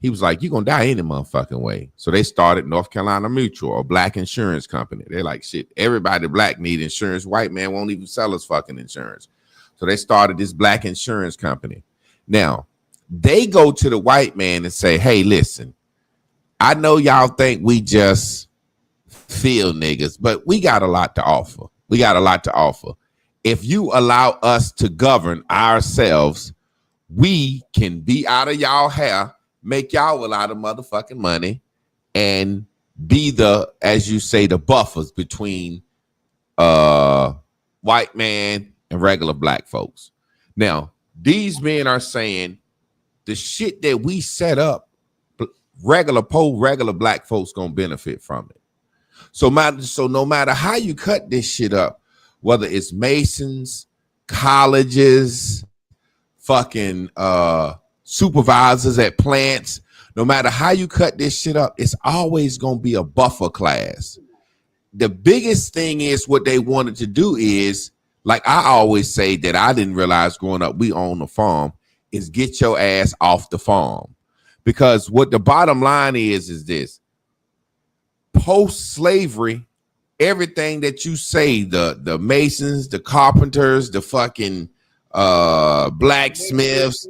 He was like, you're going to die any motherfucking way. So they started North Carolina Mutual, a black insurance company. They're like, shit, everybody black need insurance. White man won't even sell us fucking insurance. So they started this black insurance company. Now, they go to the white man and say, hey, listen, I know y'all think we just feel niggas, but we got a lot to offer. We got a lot to offer. If you allow us to govern ourselves, we can be out of y'all hair, make y'all a lot of motherfucking money, and be the, as you say, the buffers between white man and regular black folks. Now, these men are saying the shit that we set up, regular black folks gonna benefit from it. So no matter how you cut this shit up, whether it's Masons, colleges, fucking supervisors at plants, no matter how you cut this shit up, it's always gonna be a buffer class. The biggest thing is what they wanted to do is, like I always say that I didn't realize growing up, we own a farm, is get your ass off the farm. Because what the bottom line is this: post-slavery, everything that you say, the Masons, the carpenters, the fucking blacksmiths,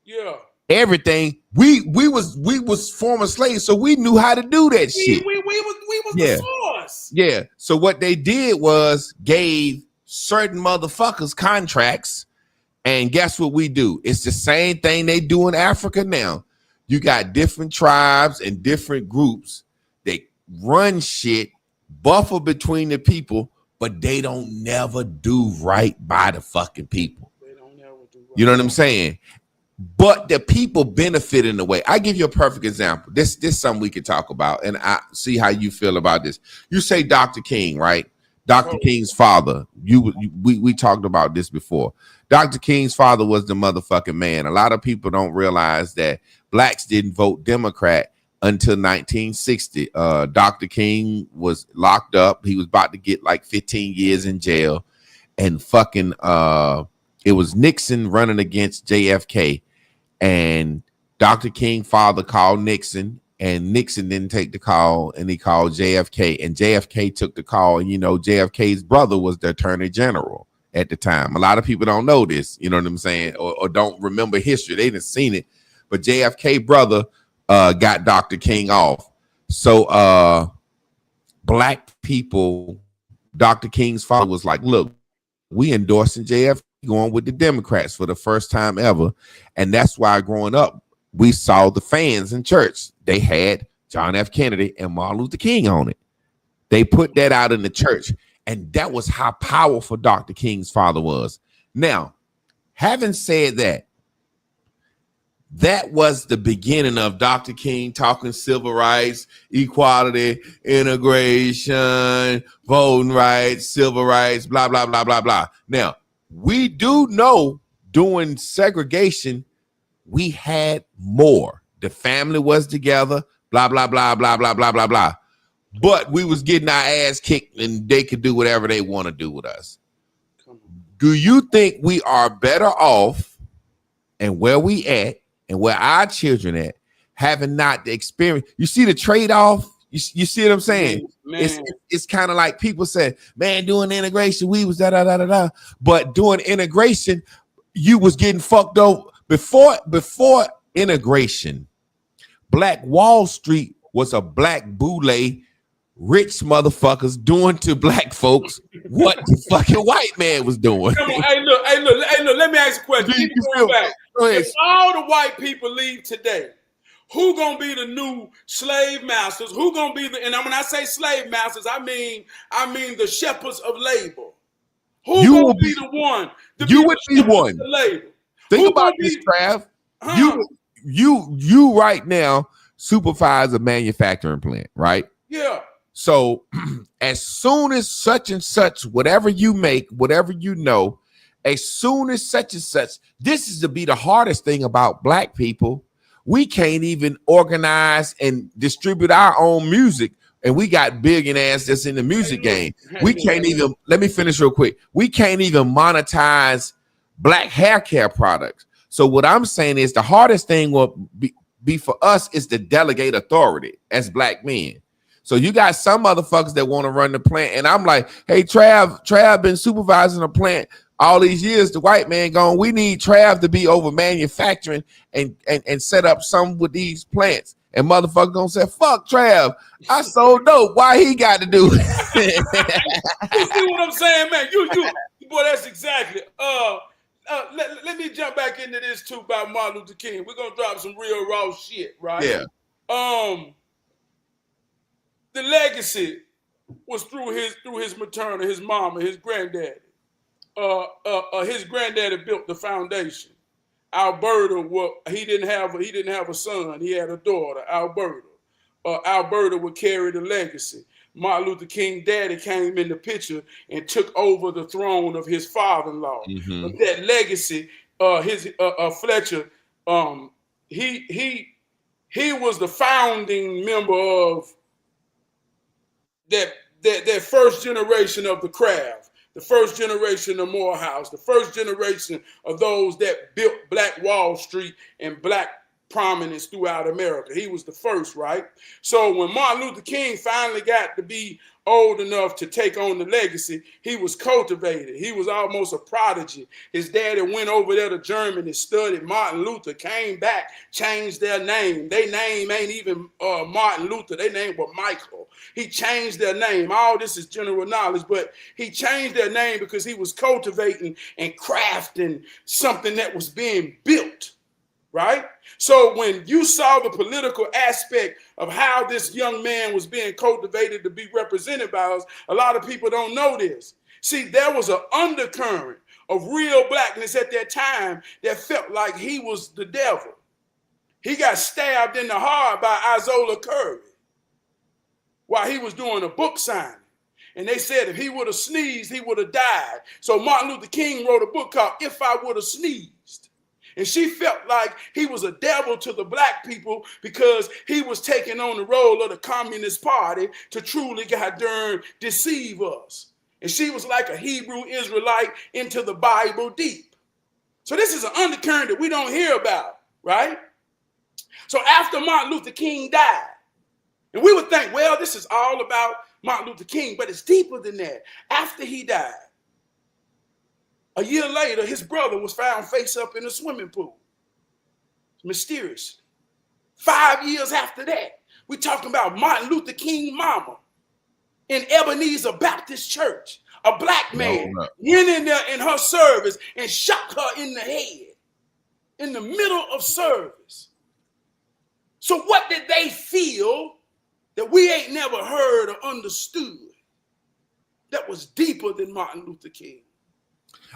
yeah, everything, we was former slaves, so we knew how to do that shit. We was yeah. the source. Yeah. So what they did was gave certain motherfuckers contracts. And guess what we do? It's the same thing they do in Africa now. You got different tribes and different groups. They run shit, buffer between the people, but they don't never do right by the fucking people. They don't never do right. You know what I'm saying? But the people benefit in a way. I give you a perfect example. This is something we can talk about, and I see how you feel about this. You say Dr. King, right? Dr. King's father. We talked about this before. Dr. King's father was the motherfucking man. A lot of people don't realize that blacks didn't vote Democrat until 1960. Dr. King was locked up. He was about to get like 15 years in jail, and fucking it was Nixon running against JFK, and Dr. King's father called Nixon, and Nixon didn't take the call, and he called JFK, and JFK took the call. And you know, JFK's brother was the attorney general at the time. A lot of people don't know this, you know what I'm saying, or don't remember history. They didn't seen it, but JFK brother got Dr. King off. So black people, Dr. King's father was like, look, we endorsing JFK, going with the Democrats for the first time ever. And that's why growing up, we saw the fans in church. They had John F. Kennedy and Martin Luther King on it. They put that out in the church. And that was how powerful Dr. King's father was. Now, having said that, that was the beginning of Dr. King talking civil rights, equality, integration, voting rights, civil rights, blah, blah, blah, blah, blah. Now, we do know during segregation, we had more. The family was together, blah, blah, blah, blah, blah, blah, blah, blah. But we was getting our ass kicked, and they could do whatever they want to do with us. Do you think we are better off, and where we at, and where our children at, having not the experience? You see the trade-off? You see what I'm saying? It's kind of like people say, man, doing integration, we was da-da-da-da-da. But doing integration, you was getting fucked over. Before integration, Black Wall Street was a black boule, rich motherfuckers doing to black folks what the fucking white man was doing. Come on, hey, look, let me ask a question. If all the white people leave today, who gonna be the new slave masters? Who gonna be and when I say slave masters, I mean the shepherds of labor. Who You gonna will be the one? You would be one. Labor? Think about this, Trav. You right now supervise a manufacturing plant, right? Yeah. So as soon as such and such, whatever you make, whatever you know, as soon as such and such, this is to be the hardest thing about black people. We can't even organize and distribute our own music. And we got billionaires that's in the music game. We can't even, let me finish real quick. We can't even monetize black hair care products. So what I'm saying is the hardest thing will be for us is to delegate authority as black men. So you got some motherfuckers that want to run the plant. And I'm like, hey, Trav been supervising a plant all these years. The white man going, we need Trav to be over manufacturing and set up some with these plants. And motherfucker gonna say, fuck Trav. I so dope. Why he got to do it? You see what I'm saying, man? You boy, that's exactly. Let me jump back into this too about Martin Luther King. We're gonna drop some real raw shit, right? Yeah. The legacy was through his maternal, his mama, his granddaddy. His granddaddy built the foundation. Alberta, he didn't have a son. He had a daughter, Alberta. Alberta would carry the legacy. Martin Luther King daddy came in the picture and took over the throne of his father-in-law. Mm-hmm. But that legacy, Fletcher, he was the founding member of that first generation of the craft, the first generation of Morehouse, the first generation of those that built Black Wall Street and black prominence throughout America. He was the first, right? So when Martin Luther King finally got to be old enough to take on the legacy, he was cultivated. He was almost a prodigy. His daddy went over there to Germany, studied Martin Luther, came back, changed their name. Their name ain't even Martin Luther. Their name was Michael. He changed their name. All this is general knowledge, but he changed their name because he was cultivating and crafting something that was being built, right? So when you saw the political aspect of how this young man was being cultivated to be represented by us, a lot of people don't know this. See, there was an undercurrent of real blackness at that time that felt like he was the devil. He got stabbed in the heart by Isola Curry while he was doing a book signing. And they said if he would have sneezed, he would have died. So Martin Luther King wrote a book called If I Would Have Sneezed. And she felt like he was a devil to the black people because he was taking on the role of the Communist Party to truly, goddamn, deceive us. And she was like a Hebrew Israelite into the Bible deep. So this is an undercurrent that we don't hear about, right? So after Martin Luther King died, and we would think, well, this is all about Martin Luther King, but it's deeper than that. After he died, a year later, his brother was found face up in a swimming pool. Mysteriously. 5 years after that, we're talking about Martin Luther King mama in Ebenezer Baptist Church. A black man went in there in her service and shot her in the head in the middle of service. So what did they feel that we ain't never heard or understood that was deeper than Martin Luther King?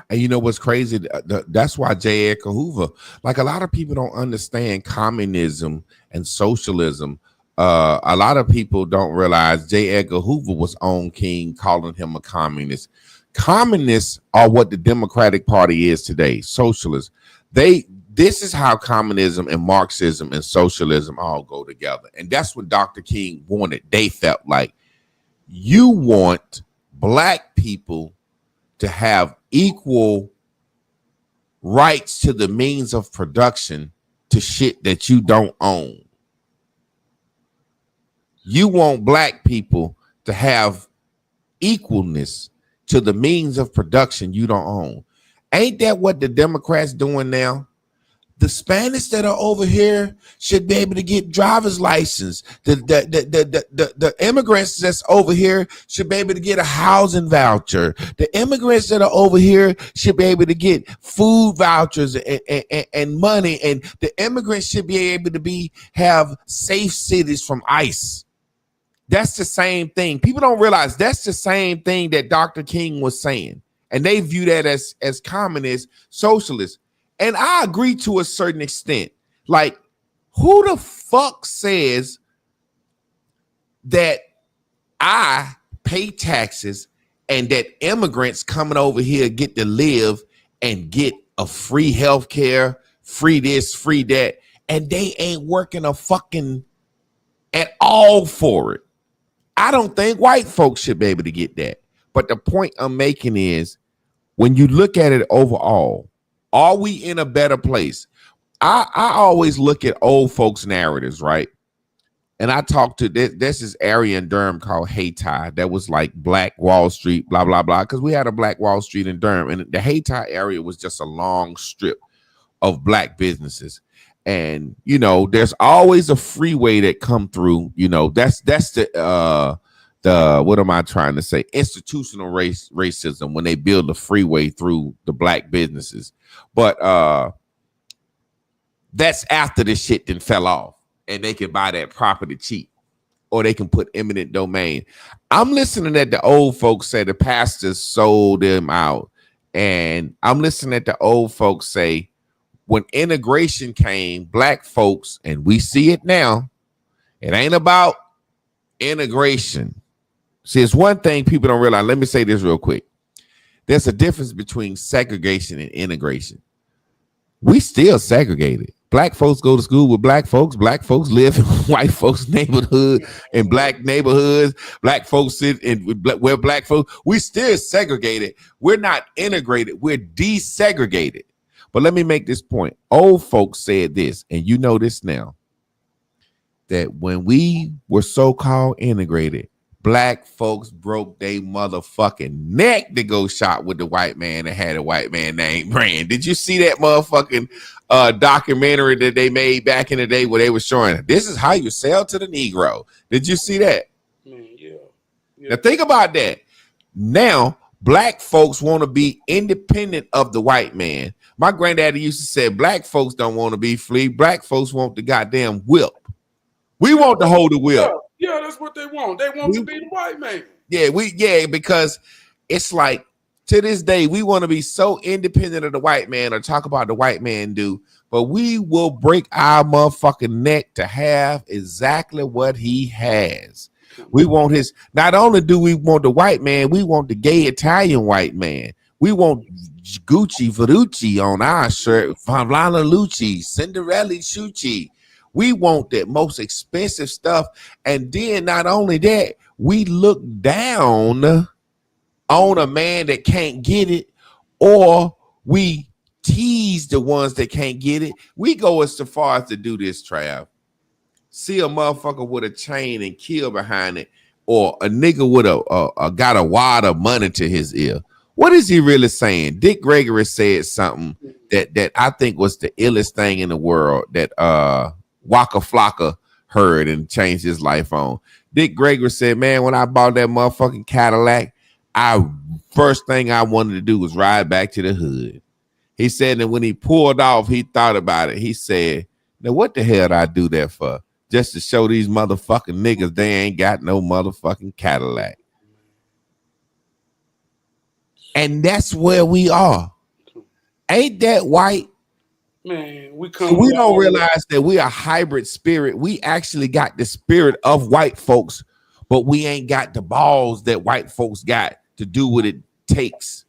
And you know what's crazy? That's why J. Edgar Hoover, like a lot of people don't understand communism and socialism. A lot of people don't realize J. Edgar Hoover was on King, calling him a communist. Communists are what the Democratic Party is today, socialists. This is how communism and Marxism and socialism all go together. And that's what Dr. King wanted. They felt like you want black people to have equal rights to the means of production to shit that you don't own. You want black people to have equalness to the means of production you don't own. Ain't that what the Democrats doing now? The Spanish that are over here should be able to get driver's license. The immigrants that's over here should be able to get a housing voucher. The immigrants that are over here should be able to get food vouchers and money. And the immigrants should be able to have safe cities from ICE. That's the same thing. People don't realize that's the same thing that Dr. King was saying. And they view that as communist, socialist. And I agree to a certain extent. Like, who the fuck says that I pay taxes and that immigrants coming over here get to live and get a free health care, free this, free that, and they ain't working a fucking at all for it? I don't think white folks should be able to get that. But the point I'm making is, when you look at it overall, are we in a better place? I always look at old folks' narratives, right? And I talked to this area in Durham called Hayti that was like Black Wall Street, blah, blah, blah, because we had a Black Wall Street in Durham. And the Hayti area was just a long strip of black businesses. And, you know, there's always a freeway that come through. You know, that's the what am I trying to say? Institutional racism when they build a freeway through the black businesses. But that's after the shit then fell off and they can buy that property cheap, or they can put eminent domain. I'm listening at the old folks say the pastors sold them out. And I'm listening at the old folks say when integration came, black folks, and we see it now, it ain't about integration. See, it's one thing people don't realize. Let me say this real quick. There's a difference between segregation and integration. We still segregated. Black folks go to school with black folks. Black folks live in white folks' neighborhood, in black neighborhoods. Black folks sit in where black folks. We still segregated. We're not integrated. We're desegregated. But let me make this point. Old folks said this, and you know this now, that when we were so-called integrated, black folks broke their motherfucking neck to go shop with the white man and had a white man named Brand. Did you see that motherfucking documentary that they made back in the day where they were showing this is how you sell to the Negro? Did you see that? Man, yeah. Now think about that. Now black folks want to be independent of the white man. My granddaddy used to say black folks don't want to be free. Black folks want the goddamn whip. We want to hold the whip. Yeah, that's what they want. They want to be the white man. Yeah, because it's like to this day, we want to be so independent of the white man or talk about the white man do, but we will break our motherfucking neck to have exactly what he has. We want his, not only do we want the white man, we want the gay Italian white man. We want Gucci Verducci on our shirt, Favlana Lucci, Cinderella Schucci. We want that most expensive stuff. And then not only that, we look down on a man that can't get it, or we tease the ones that can't get it. We go as far as to do this, Trav. See a motherfucker with a chain and kill behind it, or a nigga with a got a wad of money to his ear. What is he really saying? Dick Gregory said something that I think was the illest thing in the world that Waka Flocka heard and changed his life on. Dick Gregory said, man, when I bought that motherfucking Cadillac, first thing I wanted to do was ride back to the hood. He said that when he pulled off, he thought about it. He said, now what the hell did I do that for? Just to show these motherfucking niggas they ain't got no motherfucking Cadillac. And that's where we are. Ain't that white? Man, we don't realize that we are a hybrid spirit. We actually got the spirit of white folks, but we ain't got the balls that white folks got to do what it takes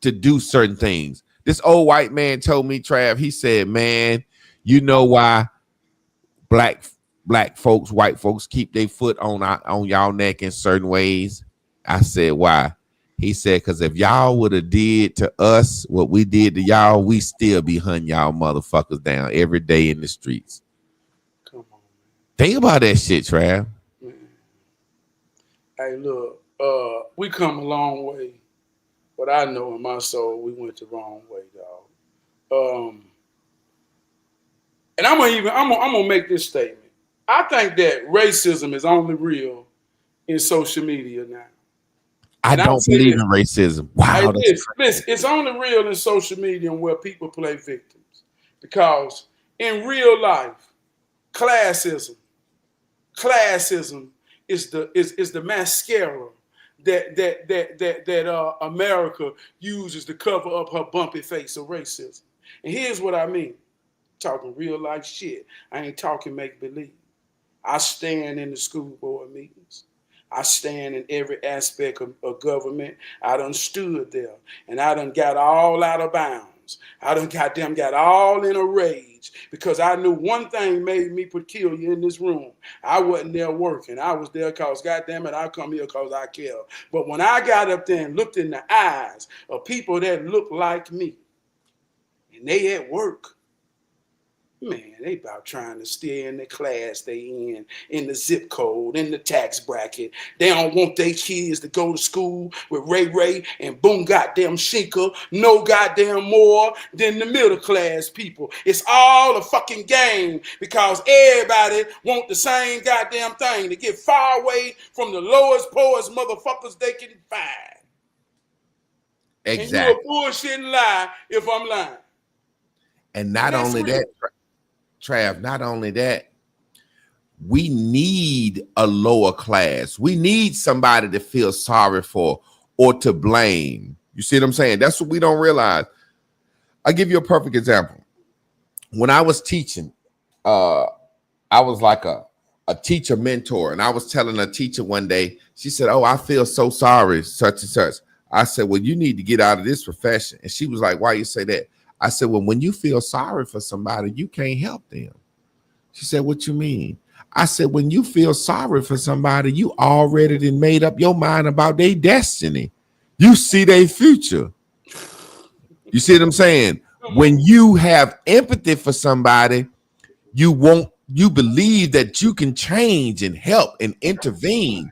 to do certain things. This old white man told me, Trav, he said, man, you know why black folks, white folks keep their foot on y'all neck in certain ways? I said, why? He said, because if y'all would have did to us what we did to y'all, we still be hunting y'all motherfuckers down every day in the streets. Come on, man. Think about that shit, Trav. Man. Hey, look, we come a long way, but I know in my soul we went the wrong way, dog. And I'm gonna make this statement. I think that racism is only real in social media now. I don't believe in racism. Wow. Listen, it's only real in social media and where people play victims. Because in real life, classism is the mascara that America uses to cover up her bumpy face of racism. And here's what I mean. Talking real life shit. I ain't talking make believe. I stand in the school board meetings. I stand in every aspect of government. I done stood there and I done got all out of bounds. I done got all in a rage because I knew one thing made me peculiar in this room. I wasn't there working. I was there because, goddamn it, I come here because I care. But when I got up there and looked in the eyes of people that look like me and they at work, man, they about trying to stay in the class they in the zip code, in the tax bracket. They don't want their kids to go to school with Ray and boom goddamn Shinka, no goddamn more than the middle class people. It's all a fucking game because everybody want the same goddamn thing, to get far away from the lowest, poorest motherfuckers they can find. Exactly. And you a bullshitting lie if I'm lying. And not only that, Trav, not only that, we need a lower class. We need somebody to feel sorry for or to blame. You see what I'm saying? That's what we don't realize. I'll give you a perfect example. When I was teaching, I was like a teacher mentor, and I was telling a teacher one day, she said, oh, I feel so sorry, such and such. I said, well, you need to get out of this profession. And she was like, why you say that? I said, well, when you feel sorry for somebody, you can't help them. She said, what you mean? I said, when you feel sorry for somebody, you already done made up your mind about their destiny. You see their future. You see what I'm saying? when you have empathy for somebody, you believe that you can change and help and intervene.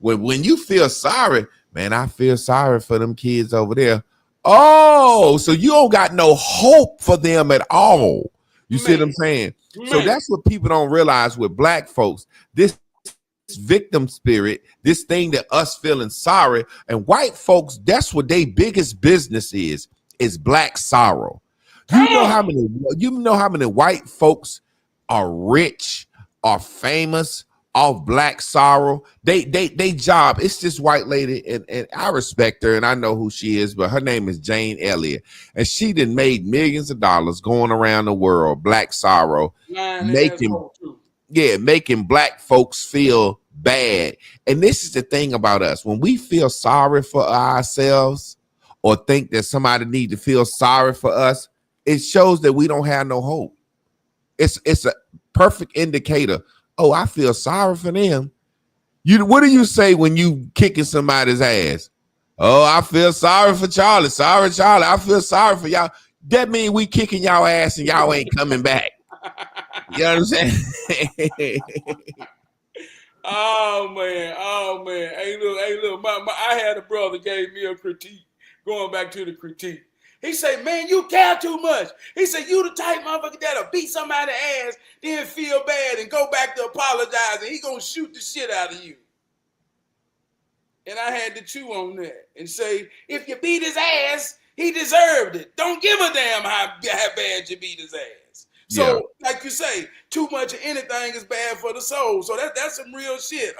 When you feel sorry, man, I feel sorry for them kids over there. Oh, so you don't got no hope for them at all. You see what I'm saying? So that's what people don't realize with black folks. This victim spirit, this thing that us feeling sorry, and white folks, that's what their biggest business is black sorrow. You know how many white folks are rich, are famous off black sorrow. They job. It's this white lady, and I respect her, and I know who she is, but her name is Jane Elliott, and she done made millions of dollars going around the world, black sorrow, making black folks feel bad. And this is the thing about us: when we feel sorry for ourselves or think that somebody need to feel sorry for us, it shows that we don't have no hope. It's a perfect indicator. Oh, I feel sorry for them. What do you say when you kicking somebody's ass? Oh, I feel sorry for Charlie. Sorry, Charlie. I feel sorry for y'all. That means we kicking y'all ass and y'all ain't coming back. You know what I'm saying? Oh man. Hey, look. I had a brother gave me a critique. Going back to the critique. He said, man, you care too much. He said, you the type motherfucker that'll beat somebody's ass, then feel bad and go back to apologize, and he gonna shoot the shit out of you. And I had to chew on that and say, if you beat his ass, he deserved it. Don't give a damn how bad you beat his ass. So, like you say, too much of anything is bad for the soul. So that's some real shit.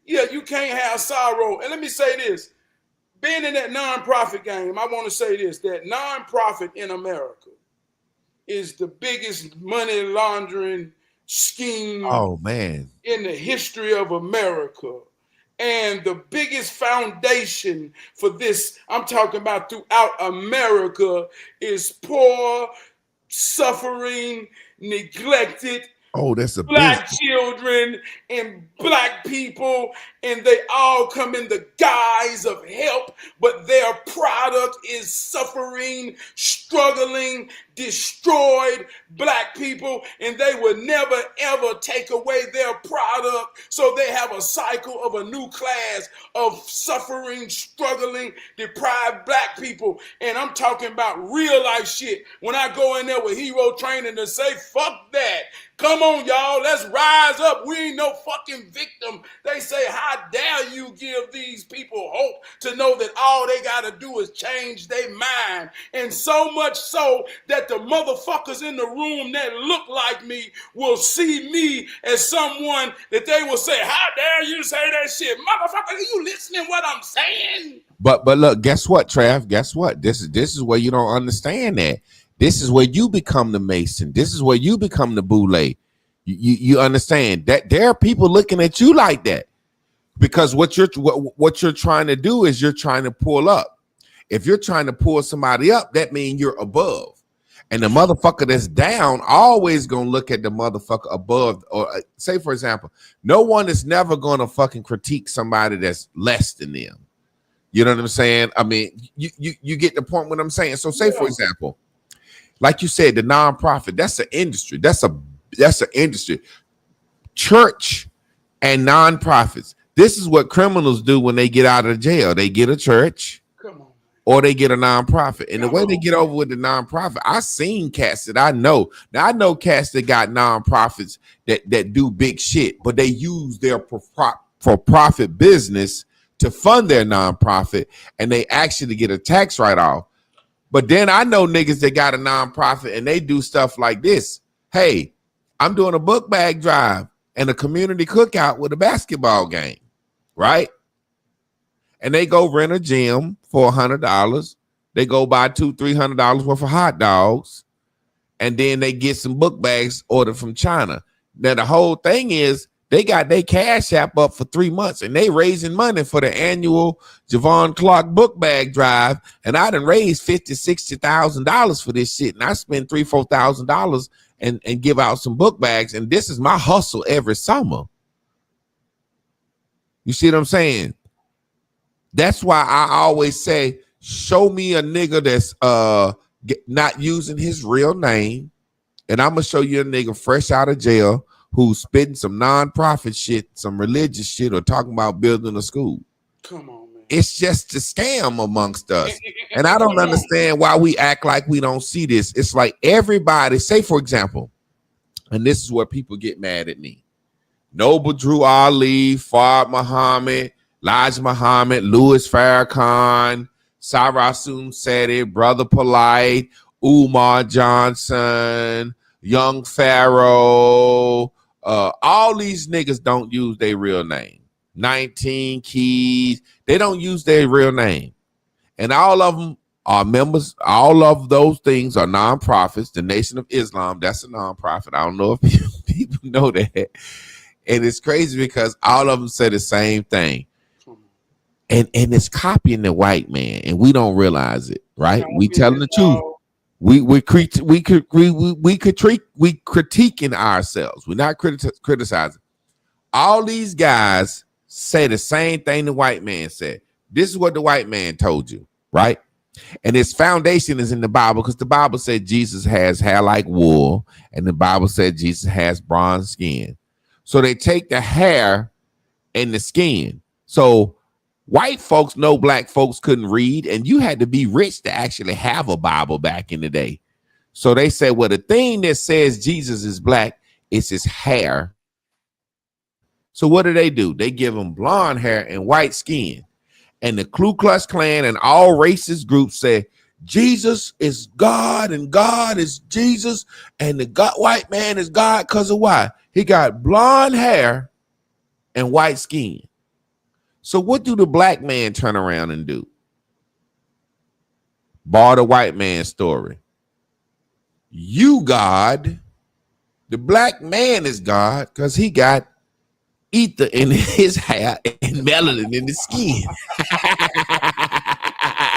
You can't have sorrow. And let me say this. Being in that nonprofit game, I want to say this, that nonprofit in America is the biggest money laundering scheme in the history of America. And the biggest foundation for this, I'm talking about throughout America, is poor, suffering, neglected, that's a black children and black people, and they all come in the guise of help, but their product is suffering, struggling, destroyed black people, and they will never ever take away their product. So they have a cycle of a new class of suffering, struggling, deprived black people. And I'm talking about real life shit. When I go in there with hero training to say, fuck that. Come on, y'all, let's rise up. We ain't no fucking victim. They say, how dare you give these people hope to know that all they got to do is change their mind. And so much so that the motherfuckers in the room that look like me will see me as someone that they will say, how dare you say that shit? Motherfucker, are you listening what I'm saying? But look, guess what, Trav? Guess what? This is where you don't understand that. This is where you become the Mason. This is where you become the Boule. You understand that there are people looking at you like that because what you're trying to do is you're trying to pull up. If you're trying to pull somebody up, that means you're above. And the motherfucker that's down always gonna look at the motherfucker above. Or say, for example, no one is never gonna fucking critique somebody that's less than them. You know what I'm saying? I mean, you get the point what I'm saying. So say, for example, like you said, the nonprofit, that's an industry. That's an industry. Church and nonprofits. This is what criminals do when they get out of jail. They get a church or they get a nonprofit. And the way they get over with the nonprofit, I've seen cats that I know. Now, I know cats that got nonprofits that do big shit, but they use their for-profit business to fund their nonprofit, and they actually get a tax write-off. But then I know niggas that got a nonprofit and they do stuff like this. Hey, I'm doing a book bag drive and a community cookout with a basketball game, right? And they go rent a gym for $100. They go buy $200-$300 worth of hot dogs, and then they get some book bags ordered from China. Now the whole thing is they got their Cash App up for 3 months, and they raising money for the annual Javon Clark book bag drive. And I done raised $50,000-$60,000 for this shit, and I spent $3,000-$4,000 and give out some book bags. And this is my hustle every summer. You see what I'm saying? That's why I always say, show me a nigga not using his real name. And I'm gonna show you a nigga fresh out of jail who's spitting some non-profit shit, some religious shit, or talking about building a school. Come on, man. It's just a scam amongst us. And I don't understand why we act like we don't see this. It's like everybody, say for example, and this is where people get mad at me. Noble Drew Ali, Fard Muhammad, Elijah Muhammad, Louis Farrakhan, Sarasun Seti, Brother Polite, Umar Johnson, Young Pharaoh, all these niggas don't use their real name. 19 Keys, they don't use their real name. And all of them are members. All of those things are nonprofits. The Nation of Islam, that's a nonprofit. I don't know if people know that. And it's crazy because all of them say the same thing. And it's copying the white man, and we don't realize it, right? We telling the truth. We critiquing ourselves. We're not criticizing. All these guys say the same thing the white man said. This is what the white man told you, right? And its foundation is in the Bible, because the Bible said Jesus has hair like wool, and the Bible said Jesus has bronze skin. So they take the hair and the skin. So white folks know black folks couldn't read, and you had to be rich to actually have a Bible back in the day. So they said, well, the thing that says Jesus is black is his hair. So what do? They give him blonde hair and white skin. And the Ku Klux Klan and all racist groups say Jesus is God and God is Jesus, and the white man is God because of why? He got blonde hair and white skin. So what do the black man turn around and do? Bar the white man's story. You God. The black man is God because he got ether in his hair and melanin in his skin.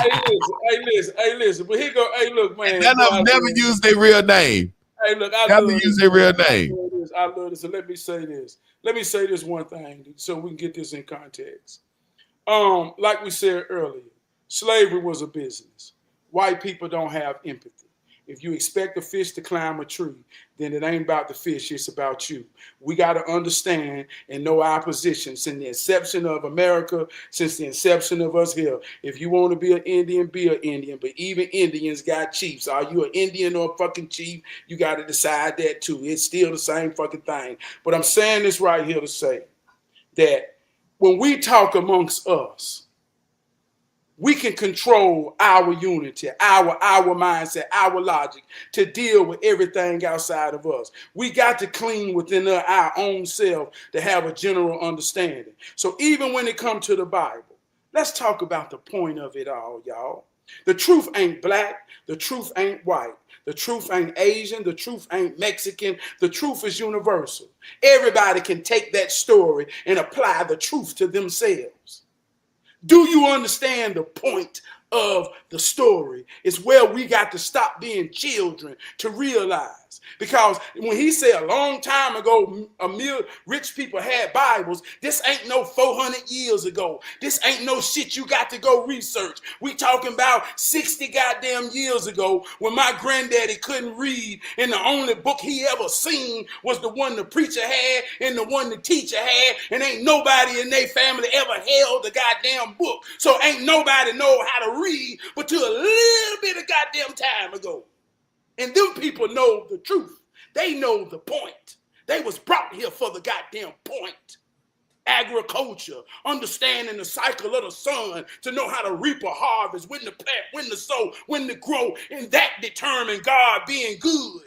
Hey, listen. But here go. Hey, look, man. None of them never use their real name. Hey, look, never use their real name. I love this. So let me say this. Let me say this one thing so we can get this in context. Like we said earlier, slavery was a business. White people don't have empathy. If you expect a fish to climb a tree, then it ain't about the fish, it's about you. We got to understand and know our position since the inception of America, since the inception of us here. If you want to be an Indian, be an Indian. But even Indians got chiefs. Are you an Indian or a fucking chief? You got to decide that too. It's still the same fucking thing. But I'm saying this right here to say that when we talk amongst us, we can control our unity, our mindset, our logic to deal with everything outside of us. We got to clean within our own self to have a general understanding. So even when it comes to the Bible, let's talk about the point of it all, y'all. The truth ain't black. The truth ain't white. The truth ain't Asian. The truth ain't Mexican. The truth is universal. Everybody can take that story and apply the truth to themselves. Do you understand the point of the story? It's where we got to stop being children to realize. Because when he said a long time ago, rich people had Bibles, this ain't no 400 years ago. This ain't no shit you got to go research. We talking about 60 goddamn years ago when my granddaddy couldn't read and the only book he ever seen was the one the preacher had and the one the teacher had, and ain't nobody in their family ever held the goddamn book. So ain't nobody know how to read but to a little bit of goddamn time ago. And them people know the truth. They know the point. They was brought here for the goddamn point. Agriculture, understanding the cycle of the sun to know how to reap a harvest, when to plant, when to sow, when to grow, and that determine God being good.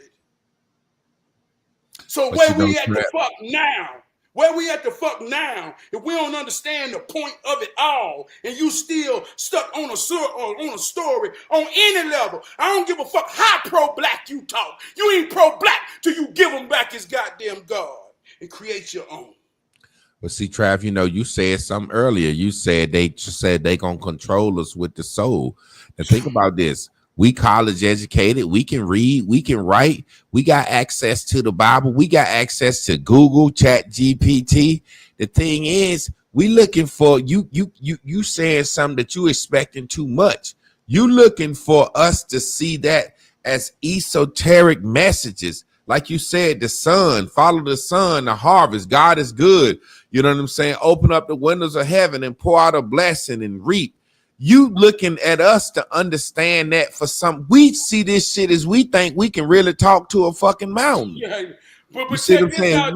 So where we at the fuck now? Where we at the fuck now, if we don't understand the point of it all, and you still stuck on a story on any level, I don't give a fuck how pro-black you talk. You ain't pro-black till you give him back his goddamn God and create your own. But see, Trav, you said something earlier. You said they gonna control us with the soul. Now think about this. We college educated, we can read, we can write, we got access to the Bible, we got access to Google, Chat GPT. The thing is, we looking for you saying something that you expecting too much. You looking for us to see that as esoteric messages. Like you said, the sun, follow the sun, the harvest. God is good. You know what I'm saying? Open up the windows of heaven and pour out a blessing and reap. You looking at us to understand that for some, we see this shit as we think we can really talk to a fucking mountain. Yeah, but You see what I'm saying?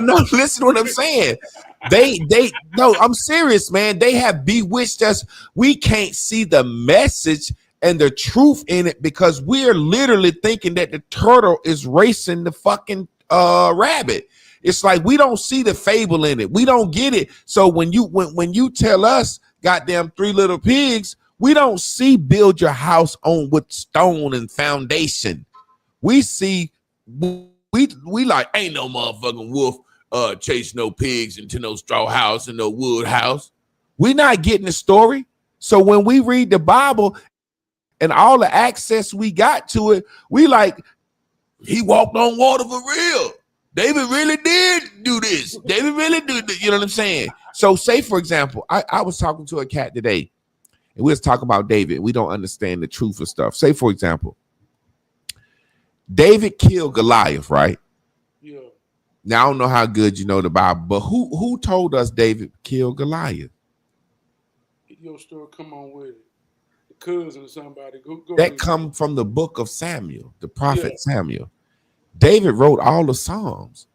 No. Listen to what I'm saying. No, I'm serious, man. They have bewitched us. We can't see the message and the truth in it because we're literally thinking that the turtle is racing the fucking rabbit. It's like we don't see the fable in it. We don't get it. So when you tell us, goddamn Three Little Pigs, we don't see build your house on with stone and foundation. We see we like ain't no motherfucking wolf chase no pigs into no straw house and no wood house. We not getting the story. So when we read the Bible and all the access we got to it, we like, he walked on water for real. David really did do this. David really did this. You know what I'm saying? So say, for example, I was talking to a cat today and we was talking about David. We don't understand the truth of stuff. Say, for example, David killed Goliath, right? Yeah. Now, I don't know how good you know the Bible, but who told us David killed Goliath? Your story, come on with it. The cousin or somebody. Go That come from the book of Samuel, the prophet Samuel. David wrote all the Psalms.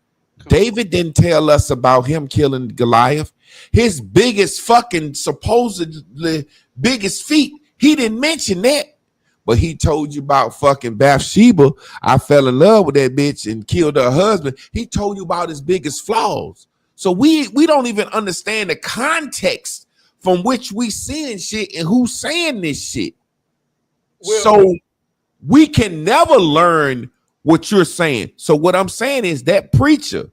David didn't tell us about him killing Goliath. His biggest fucking supposedly biggest feat, he didn't mention that. But he told you about fucking Bathsheba. I fell in love with that bitch and killed her husband. He told you about his biggest flaws. So we don't even understand the context from which we seeing shit and who's saying this shit. Well, so we can never learn what you're saying. So what I'm saying is that preacher,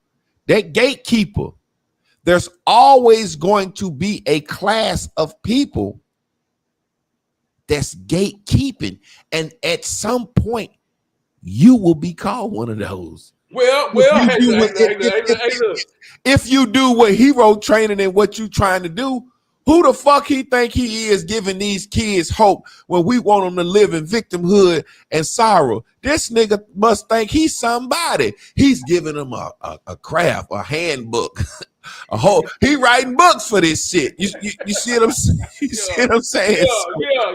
that gatekeeper, there's always going to be a class of people that's gatekeeping, and at some point you will be called one of those. Well, if you do what hero training and what you trying to do, who the fuck he think he is giving these kids hope when we want them to live in victimhood and sorrow? This nigga must think he's somebody. He's giving them a craft, a handbook, a whole. He writing books for this shit. You see what I'm saying? You see what I'm saying?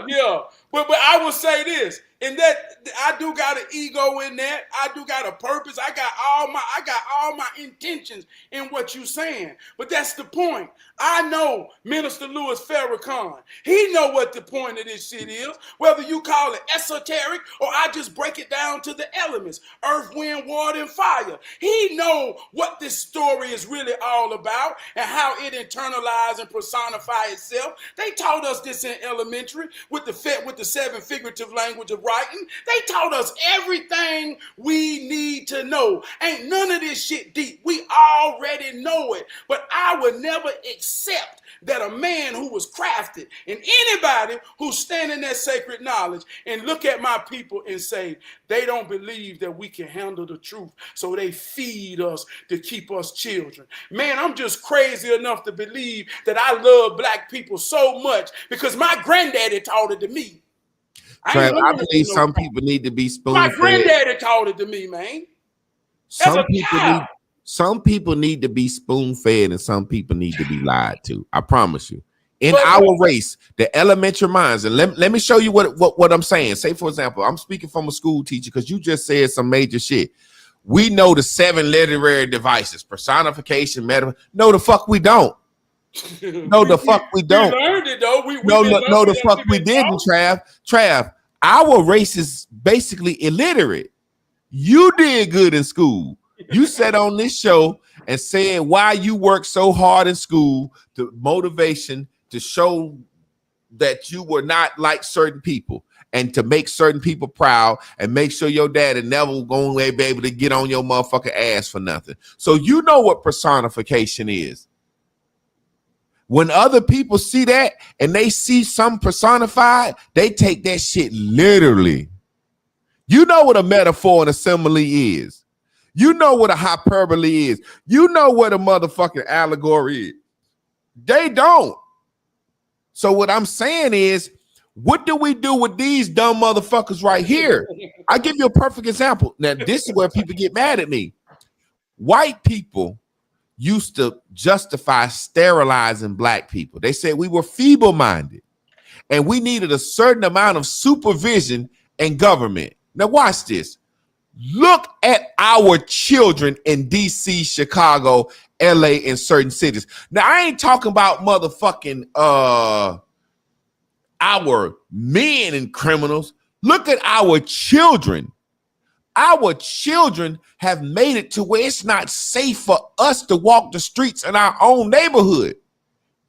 Yeah. But I will say this, and that I do got an ego in that. I do got a purpose. I got all my intentions in what you saying. But that's the point. I know Minister Louis Farrakhan. He know what the point of this shit is. Whether you call it esoteric or I just break it down to the elements, earth, wind, water, and fire. He know what this story is really all about and how it internalize and personify itself. They taught us this in elementary with the seven figurative language of writing. They taught us everything we need to know. Ain't none of this shit deep. We already know it. But I would never accept that a man who was crafted and anybody who's standing that sacred knowledge and look at my people and say they don't believe that we can handle the truth, so they feed us to keep us children. Man, I'm just crazy enough to believe that I love black people so much because my granddaddy taught it to me. I believe some people need to be spoon-fed. My granddaddy taught it to me, man. Some people need to be spoon-fed and some people need to be lied to. I promise you. In our race, the elementary minds, and let me show you what I'm saying. Say, for example, I'm speaking from a school teacher because you just said some major shit. We know the 7 literary devices, personification, metaphor. No, the fuck we don't. No, the fuck we don't. We learned it though. No, the fuck we didn't, Trav. Our race is basically illiterate. You did good in school. You sat on this show and said why you work so hard in school, to motivation to show that you were not like certain people and to make certain people proud and make sure your daddy never going to be able to get on your motherfucking ass for nothing. So you know what personification is. When other people see that and they see some personified, they take that shit literally. You know what a metaphor and a simile is. You know what a hyperbole is. You know what a motherfucking allegory is. They don't. So what I'm saying is What do we do with these dumb motherfuckers right here? I give you a perfect example. Now, this is where people get mad at me. White people used to justify sterilizing black people. They said we were feeble-minded and we needed a certain amount of supervision and government. Now, watch this. Look at our children in DC, Chicago, LA, and certain cities. Now, I ain't talking about motherfucking our men and criminals. Look at our children. Our children have made it to where it's not safe for us to walk the streets in our own neighborhood.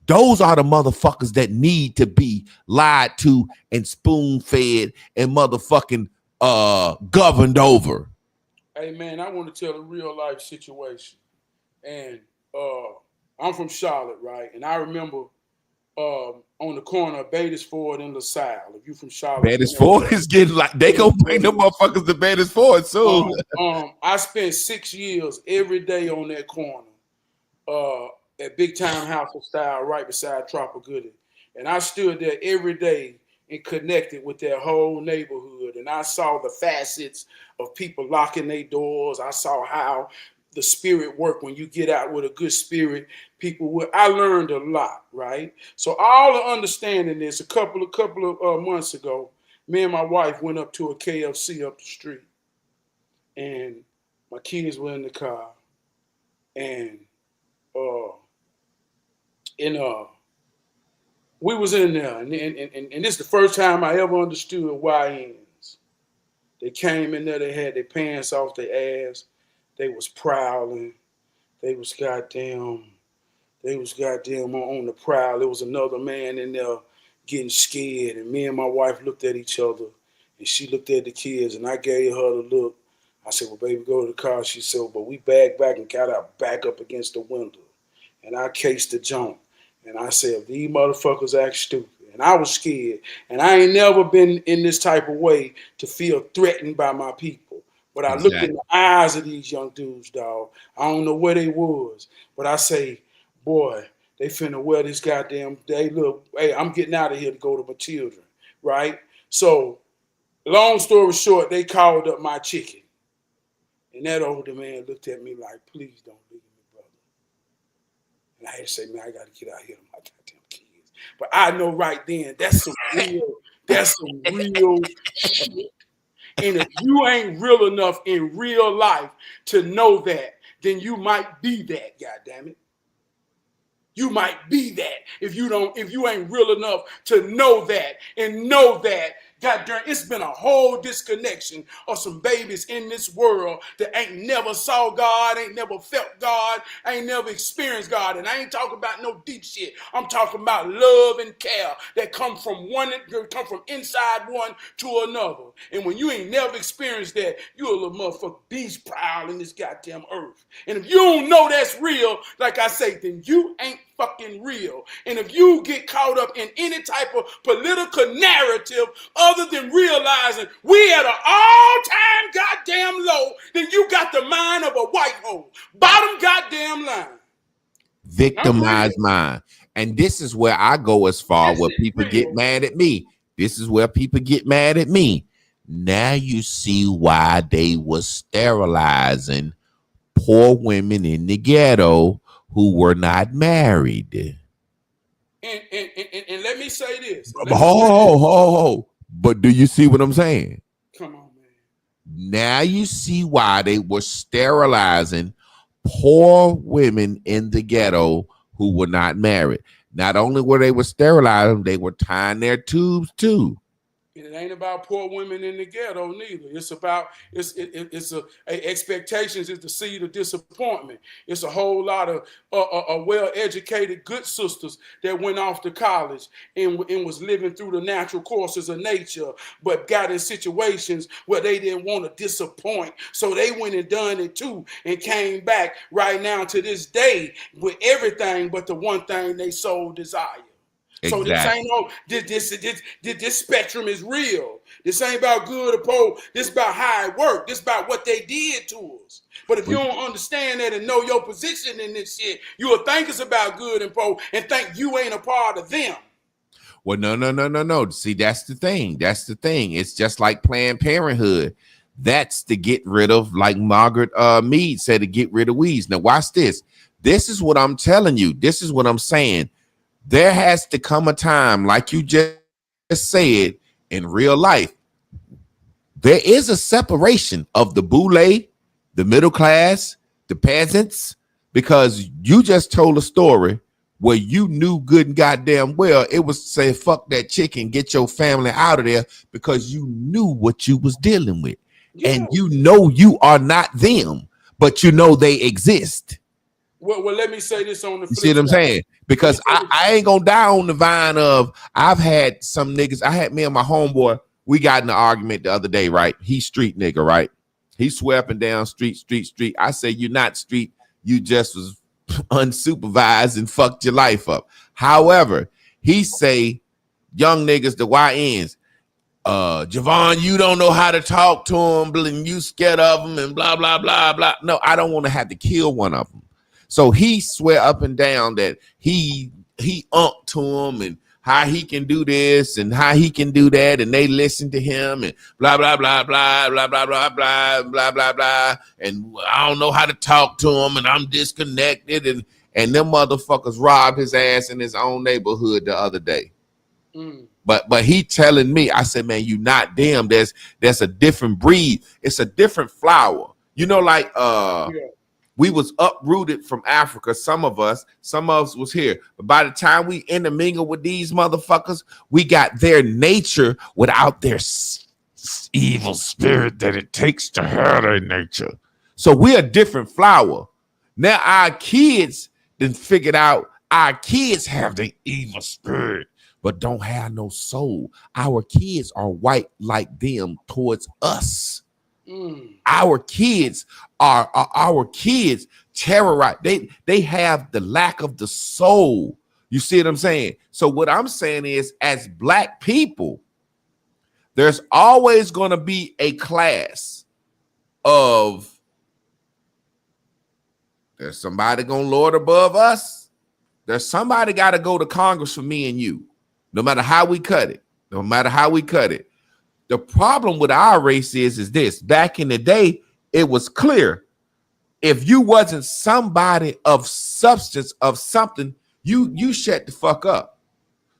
Those are the motherfuckers that need to be lied to and spoon-fed and motherfucking governed over. Hey man, I want to tell a real life situation. And I'm from Charlotte, right? And I remember on the corner of Badersford and LaSalle. If you from Charlotte, Badersford is getting like they gonna bring them motherfuckers to Badersford soon. I spent 6 years every day on that corner at Big Time House of Style, right beside Tropicana. And I stood there every day and connected with that whole neighborhood. And I saw the facets of people locking their doors. I saw how the spirit work when you get out with a good spirit. I learned a lot, right? So all the understanding is a couple of months ago, me and my wife went up to a KFC up the street, and my kids were in the car, and we was in there, and this is the first time I ever understood YNs. They came in there, they had their pants off their ass, they was prowling, they was goddamn on the prowl. There was another man in there getting scared, and me and my wife looked at each other, and she looked at the kids, and I gave her the look. I said, well, baby, go to the car. She said, but we back and got our back up against the window. And I cased the jump. And I said, these motherfuckers act stupid. And I was scared. And I ain't never been in this type of way to feel threatened by my people. But I looked in the eyes of these young dudes, dog. I don't know where they was. But I say, boy, they finna wear this goddamn day. Look, hey, I'm getting out of here to go to my children, right? So, long story short, they called up my chicken. And that older man looked at me like, please don't leave me, brother. And I had to say, man, I got to get out here to my goddamn kids. But I know right then, that's some real shit. And if you ain't real enough in real life to know that, then you might be that, goddammit. You might be that if you ain't real enough to know that and know that. God darn, it's been a whole disconnection of some babies in this world that ain't never saw God, ain't never felt God, ain't never experienced God. And I ain't talking about no deep shit. I'm talking about love and care that come from inside one to another. And when you ain't never experienced that, you a little motherfucker beast prowling this goddamn earth. And if you don't know that's real, like I say, then you ain't fucking real. And if you get caught up in any type of political narrative other than realizing we at an all-time goddamn low, then you got the mind of a white hole. Bottom goddamn line. Victimized mind. And this is where I go as far where people get mad at me. This is where people get mad at me. Now you see why they was sterilizing poor women in the ghetto who were not married. And let me say this. But do you see what I'm saying? Come on, man. Now you see why they were sterilizing poor women in the ghetto who were not married. Not only were they sterilizing, they were tying their tubes too. And it ain't about poor women in the ghetto neither. It's about expectations is the seed of disappointment. It's a whole lot of well-educated good sisters that went off to college and was living through the natural courses of nature, but got in situations where they didn't want to disappoint. So they went and done it too and came back right now to this day with everything but the one thing they so desire. So Exactly. this ain't this spectrum is real. This ain't about good or poor. This about how it worked. This about what they did to us. But if you don't understand that and know your position in this shit, you will think it's about good and poor and think you ain't a part of them. Well, no. See, that's the thing. That's the thing. It's just like Planned Parenthood. That's to get rid of, like Margaret Mead said, to get rid of weeds. Now, watch this. This is what I'm telling you. This is what I'm saying. There has to come a time, like you just said, in real life. There is a separation of the boule, the middle class, the peasants, because you just told a story where you knew good and goddamn well it was to say, fuck that chicken, get your family out of there, because you knew what you was dealing with. Yeah. And you know you are not them, but you know they exist. Well, let me say this on the flip side. You see what I'm saying? Because I ain't gonna die on the vine of, I've had some niggas, I had me and my homeboy, we got in an argument the other day, right? He's street nigga, right? He swear up and down street. I say, you're not street, you just was unsupervised and fucked your life up. However, he say, young niggas, the YNs, Javon, you don't know how to talk to them, and you scared of them, and blah, blah, blah, blah. No, I don't want to have to kill one of them. So he swear up and down that he to him and how he can do this and how he can do that, and they listen to him and blah, blah, blah, blah, blah, blah, blah, blah, blah, blah, blah, and I don't know how to talk to him, and I'm disconnected, and them motherfuckers robbed his ass in his own neighborhood the other day. But he telling me, I said, man, you not them. There's a different breed. It's a different flower. You know, like we was uprooted from Africa. Some of us was here. But by the time we intermingle with these motherfuckers, we got their nature without their evil spirit that it takes to have their nature. So we're a different flower. Now our kids then figured out our kids have the evil spirit, but don't have no soul. Our kids are white like them towards us. Our kids are our kids terrorize. They have the lack of the soul. You see what I'm saying? So what I'm saying is, as black people, there's always going to be a class of, there's somebody going to lord above us. There's somebody got to go to Congress for me and you, no matter how we cut it. No matter how we cut it. The problem with our race is this. Back in the day, it was clear. If you wasn't somebody of substance, of something, you shut the fuck up.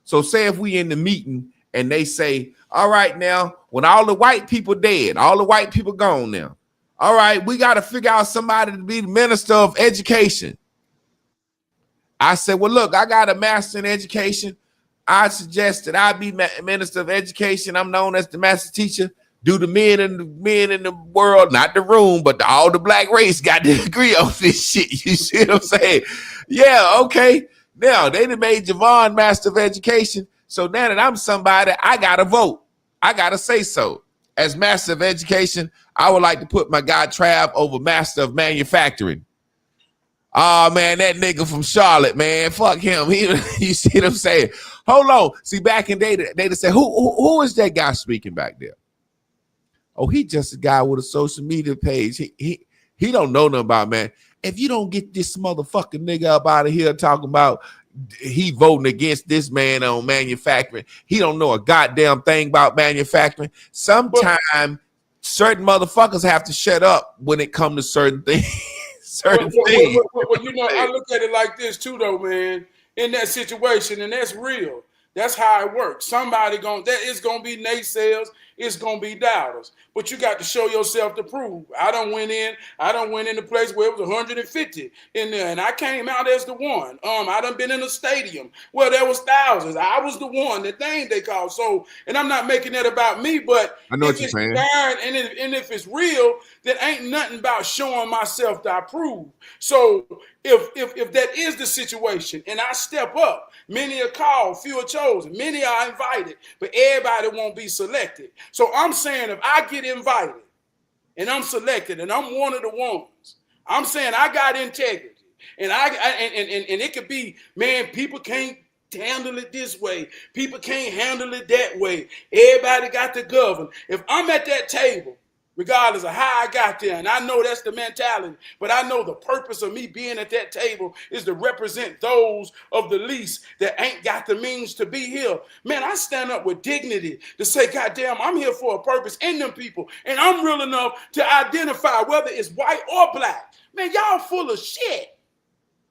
So say if we in the meeting and they say, all right, now, when all the white people dead, all the white people gone now, all right, we got to figure out somebody to be the minister of education. I said, well, look, I got a master in education. I suggest that I be minister of education. I'm known as the master teacher. Do the men in the world, not the room, but all the black race got to agree on this shit. You see what I'm saying? Yeah, okay. Now they done made Javon master of education. So now that I'm somebody, I gotta vote. I gotta say so. As master of education, I would like to put my guy Trav over master of manufacturing. Oh man, that nigga from Charlotte, man, fuck him. You see what I'm saying? Hold on. See, back in the day, they say, who is that guy speaking back there? Oh, he just a guy with a social media page. He don't know nothing about, man. If you don't get this motherfucking nigga up out of here talking about he voting against this man on manufacturing, he don't know a goddamn thing about manufacturing. Sometimes certain motherfuckers have to shut up when it comes to certain things. Things. Well, you know, I look at it like this too, though, man. In that situation, and that's real. That's how it works. It's gonna be naysayers. It's gonna be doubters. But you got to show yourself to prove. I done went in the place where it was 150 in there, and I came out as the one. I done been in a stadium where there was thousands. I was the one, the thing they call. So, and I'm not making that about me, but I know what you're saying. And if it's real, then ain't nothing about showing myself to approve. So if that is the situation, and I step up, many are called, few are chosen, many are invited, but everybody won't be selected. So I'm saying if I get invited and I'm selected and I'm one of the ones, I'm saying I got integrity. And and it could be, man, people can't handle it this way. People can't handle it that way. Everybody got to govern. If I'm at that table regardless of how I got there. And I know that's the mentality, but I know the purpose of me being at that table is to represent those of the least that ain't got the means to be here. Man, I stand up with dignity to say, God damn, I'm here for a purpose in them people. And I'm real enough to identify whether it's white or black. Man, y'all full of shit.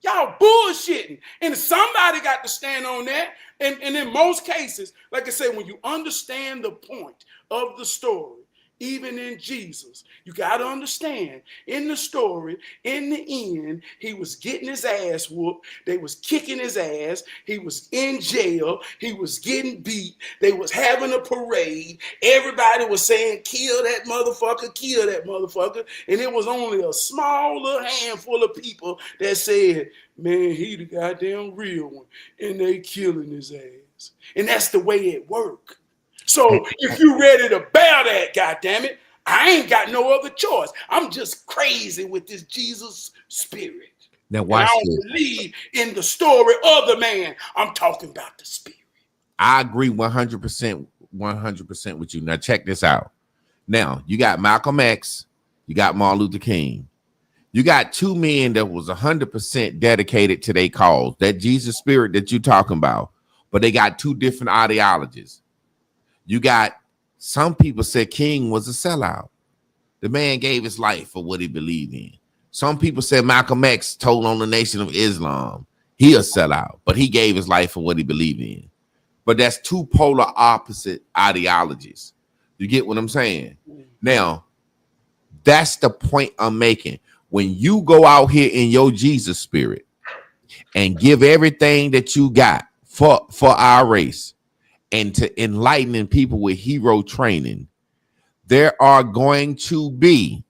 Y'all bullshitting. And somebody got to stand on that. And in most cases, like I said, when you understand the point of the story, even in Jesus, you got to understand in the story, in the end, he was getting his ass whooped. They was kicking his ass. He was in jail. He was getting beat. They was having a parade. Everybody was saying, kill that motherfucker, kill that motherfucker. And it was only a small little handful of people that said, man, he the goddamn real one. And they killing his ass. And that's the way it worked. So if you ready to bear that, goddammit, I ain't got no other choice. I'm just crazy with this Jesus spirit. Now watch I don't believe in the story of the man. I'm talking about the spirit. I agree 100% with you. Now check this out. Now you got Malcolm X, you got Martin Luther King. You got two men that was 100% dedicated to their cause, that Jesus spirit that you talking about, but they got two different ideologies. You got some people said King was a sellout. The man gave his life for what he believed in. Some people said Malcolm X told on the Nation of Islam. He a sellout, but he gave his life for what he believed in. But that's two polar opposite ideologies. You get what I'm saying? Now, that's the point I'm making. When you go out here in your Jesus spirit and give everything that you got for our race, and to enlightening people with hero training, there are going to be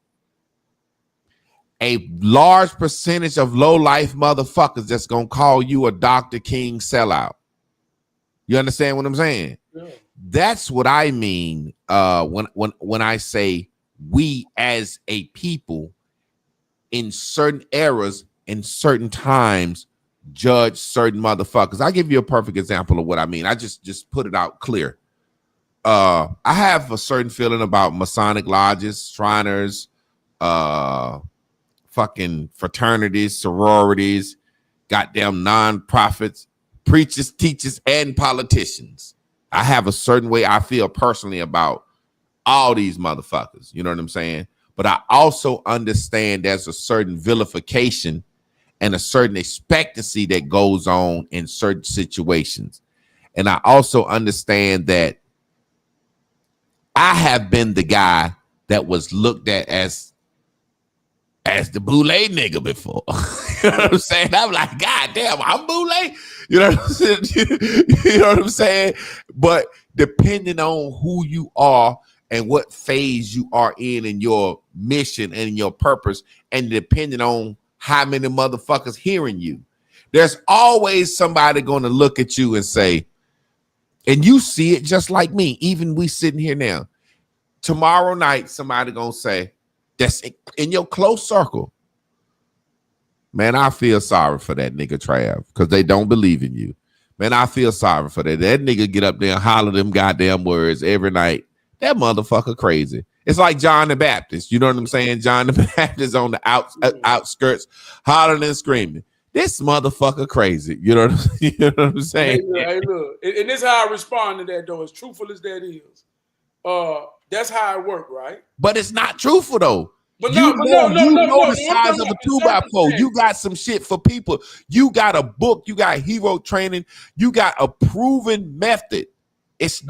a large percentage of low-life motherfuckers that's going to call you a Dr. King sellout. You understand what I'm saying? Yeah. That's what I mean when I say we as a people in certain eras, in certain times, judge certain motherfuckers. I'll give you a perfect example of what I mean. I just put it out clear. I have a certain feeling about Masonic lodges, Shriners, fucking fraternities, sororities, goddamn nonprofits, preachers, teachers, and politicians. I have a certain way I feel personally about all these motherfuckers. You know what I'm saying? But I also understand there's a certain vilification and a certain expectancy that goes on in certain situations. And I also understand that I have been the guy that was looked at as the Boule nigga before. You know what I'm saying? I'm like, God damn, I'm Boule. You know what I'm saying? You know what I'm saying? But depending on who you are and what phase you are in your mission and your purpose, and depending on how many motherfuckers hearing you, there's always somebody going to look at you and say, and you see it just like me, even we sitting here now. Tomorrow night, somebody going to say, that's in your close circle, man, I feel sorry for that nigga Trav, because they don't believe in you. Man, I feel sorry for that. That nigga get up there and holler them goddamn words every night. That motherfucker crazy. It's like John the Baptist. You know what I'm saying? John the Baptist on the outskirts, hollering and screaming. This motherfucker crazy. You know what I'm saying? Hey, look. And this is how I respond to that, though. As truthful as that is. That's how it worked, right? But it's not truthful, though. But you know the size of a 2x4. You got some shit for people. You got a book. You got hero training. You got a proven method.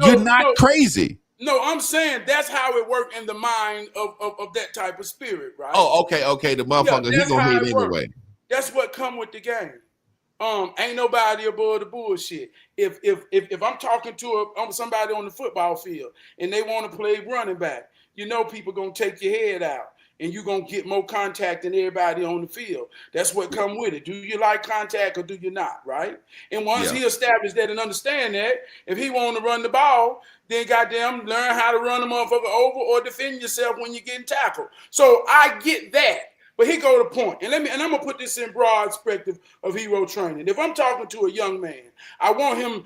You're not crazy. No, I'm saying that's how it worked in the mind of that type of spirit, right? Oh, okay. The motherfucker, he's gonna hit anyway. That's what come with the game. Ain't nobody above the bullshit. If I'm talking to somebody on the football field and they want to play running back, you know people gonna take your head out and you're gonna get more contact than everybody on the field. That's what come with it. Do you like contact or do you not, right? And once he established that and understand that, if he want to run the ball, then goddamn learn how to run the motherfucker over or defend yourself when you're getting tackled. So I get that. But he go to point. And I'm gonna put this in broad perspective of hero training. If I'm talking to a young man, I want him,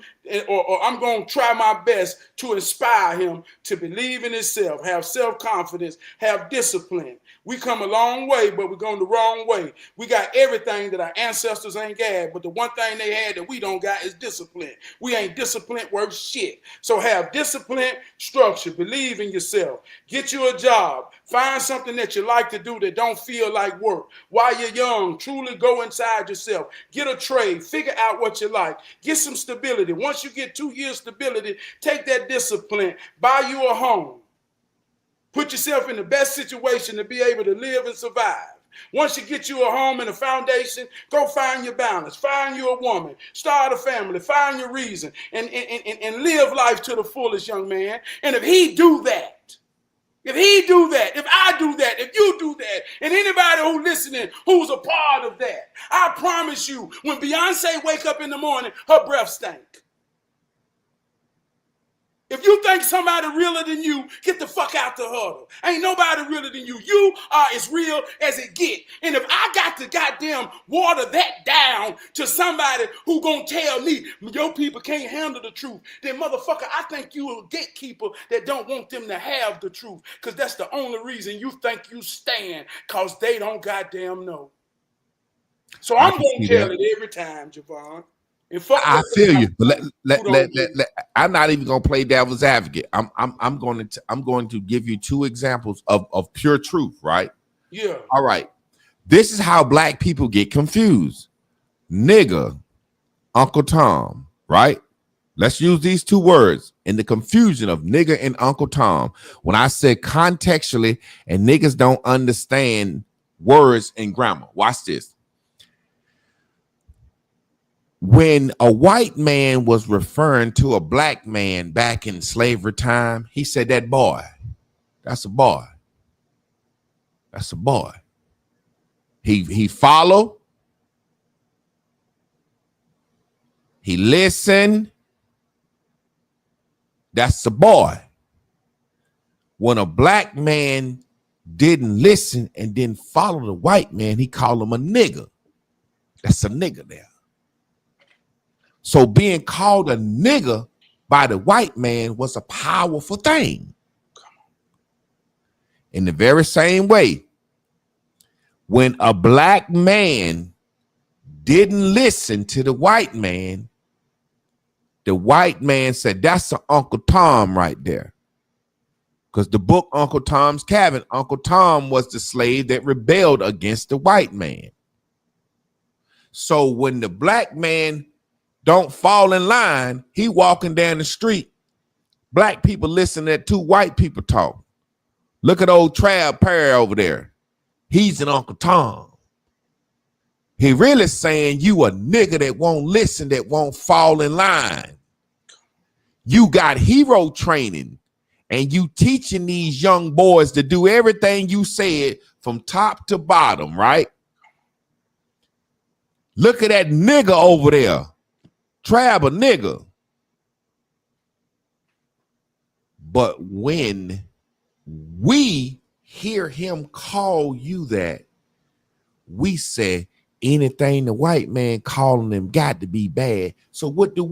or I'm gonna try my best to inspire him to believe in himself, have self-confidence, have discipline. We come a long way, but we're going the wrong way. We got everything that our ancestors ain't got, but the one thing they had that we don't got is discipline. We ain't disciplined worth shit. So have discipline, structure, believe in yourself. Get you a job. Find something that you like to do that don't feel like work. While you're young, truly go inside yourself. Get a trade. Figure out what you like. Get some stability. Once you get 2 years stability, take that discipline. Buy you a home. Put yourself in the best situation to be able to live and survive. Once you get you a home and a foundation, go find your balance. Find you a woman. Start a family. Find your reason. And live life to the fullest, young man. And if he do that, if I do that, if you do that, and anybody who's listening who's a part of that, I promise you, when Beyonce wake up in the morning, her breath stank. If you think somebody realer than you, get the fuck out the huddle. Ain't nobody realer than you. You are as real as it get. And if I got to goddamn water that down to somebody who gonna tell me your people can't handle the truth, then motherfucker, I think you a gatekeeper that don't want them to have the truth. Because that's the only reason you think you stand, because they don't goddamn know. So I'm gonna tell it every time, Javon. I feel you, but I'm not even gonna play devil's advocate. I'm going to give you two examples of pure truth, right? Yeah. All right. This is how black people get confused. Nigga, Uncle Tom, right? Let's use these two words in the confusion of nigga and Uncle Tom. When I said contextually, and niggas don't understand words and grammar. Watch this. When a white man was referring to a black man back in slavery time, he said, that boy, that's a boy. That's a boy. He follow. He listen. That's a boy. When a black man didn't listen and didn't follow the white man, he called him a nigger. That's a nigger there. So being called a nigger by the white man was a powerful thing. In the very same way, when a black man didn't listen to the white man said, that's an Uncle Tom right there. Because the book Uncle Tom's Cabin, Uncle Tom was the slave that rebelled against the white man. So when the black man don't fall in line, he walking down the street. Black people listen to two white people talk. Look at old Trav Perry over there. He's an Uncle Tom. He really saying you a nigga that won't listen, that won't fall in line. You got hero training and you teaching these young boys to do everything you said from top to bottom, right? Look at that nigga over there. Trav a nigga. But when we hear him call you that, we say anything the white man calling him got to be bad. So what do?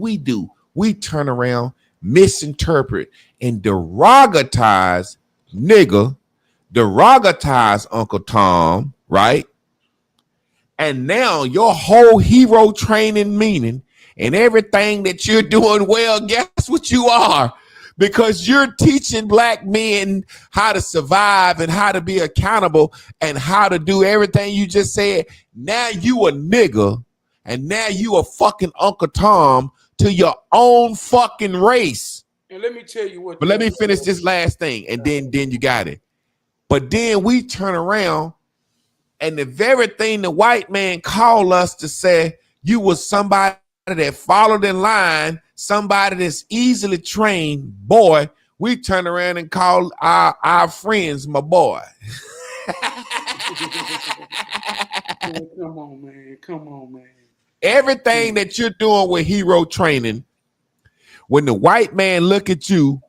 We turn around, misinterpret, and derogatize nigga, derogatize Uncle Tom, right? And now your whole hero training meaning and everything that you're doing well, guess what you are? Because you're teaching black men how to survive and how to be accountable and how to do everything you just said. Now you a nigga and now you a fucking Uncle Tom to your own fucking race. And let me tell you what. But let me finish this last thing and then you got it. But then we turn around and the very thing the white man called us to say you was somebody that followed in line, somebody that's easily trained, boy, we turn around and call our friends my boy. Come on, man. Everything that you're doing with hero training, when the white man look at you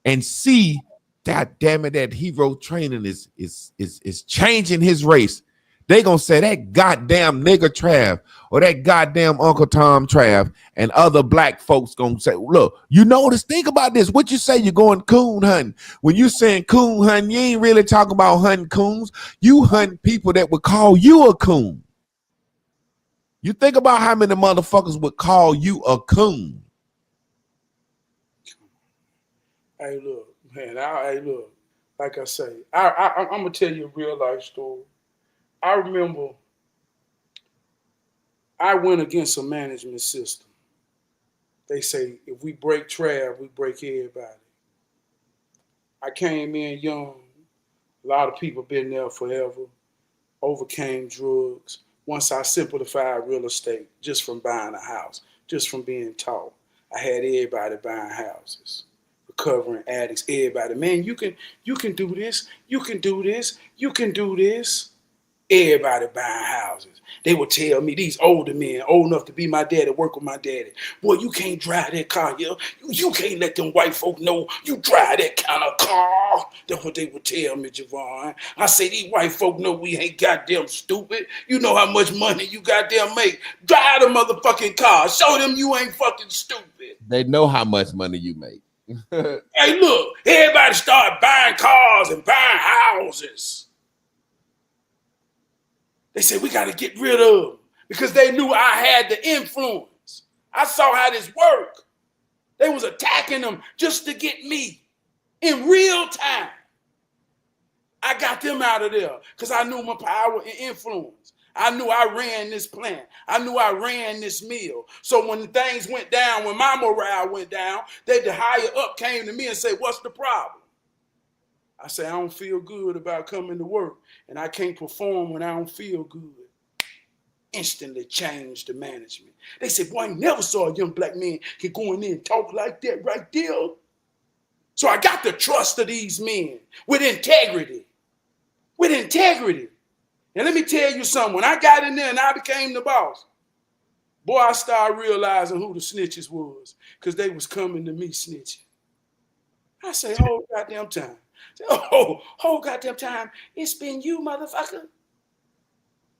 and see, God damn it, that hero training is changing his race. They gonna say that goddamn nigga Trav or that goddamn Uncle Tom Trav, and other black folks gonna say, look, you notice, think about this. What you say, you're going coon hunting. When you saying coon hunting, you ain't really talking about hunting coons. You hunt people that would call you a coon. You think about how many motherfuckers would call you a coon. Hey, look, man. Hey, look. Like I say, I'm gonna tell you a real life story. I remember I went against a management system. They say if we break Trav, we break everybody. I came in young. A lot of people been there forever. Overcame drugs. Once I simplified real estate, just from buying a house, just from being taught, I had everybody buying houses, recovering addicts, everybody. Man, you can do this. You can do this. You can do this. Everybody buying houses. They would tell me, these older men, old enough to be my daddy, work with my daddy, boy, you can't drive that car here. You can't let them white folk know you drive that kind of car. That's what they would tell me, Javon. I say, these white folk know we ain't goddamn stupid. You know how much money you goddamn make. Drive the motherfucking car. Show them you ain't fucking stupid. They know how much money you make. Hey, look, everybody started buying cars and buying houses. They said, we got to get rid of them because they knew I had the influence. I saw how this worked. They was attacking them just to get me in real time. I got them out of there because I knew my power and influence. I knew I ran this plant. I knew I ran this mill. So when things went down, when my morale went down, the higher up came to me and said, what's the problem? I say, I don't feel good about coming to work, and I can't perform when I don't feel good. Instantly changed the management. They said, boy, I never saw a young black man can go in there and talk like that right there. So I got the trust of these men with integrity. With integrity. And let me tell you something. When I got in there and I became the boss, boy, I started realizing who the snitches was because they was coming to me snitching. I say, whole goddamn time. Whole goddamn time. It's been you, motherfucker.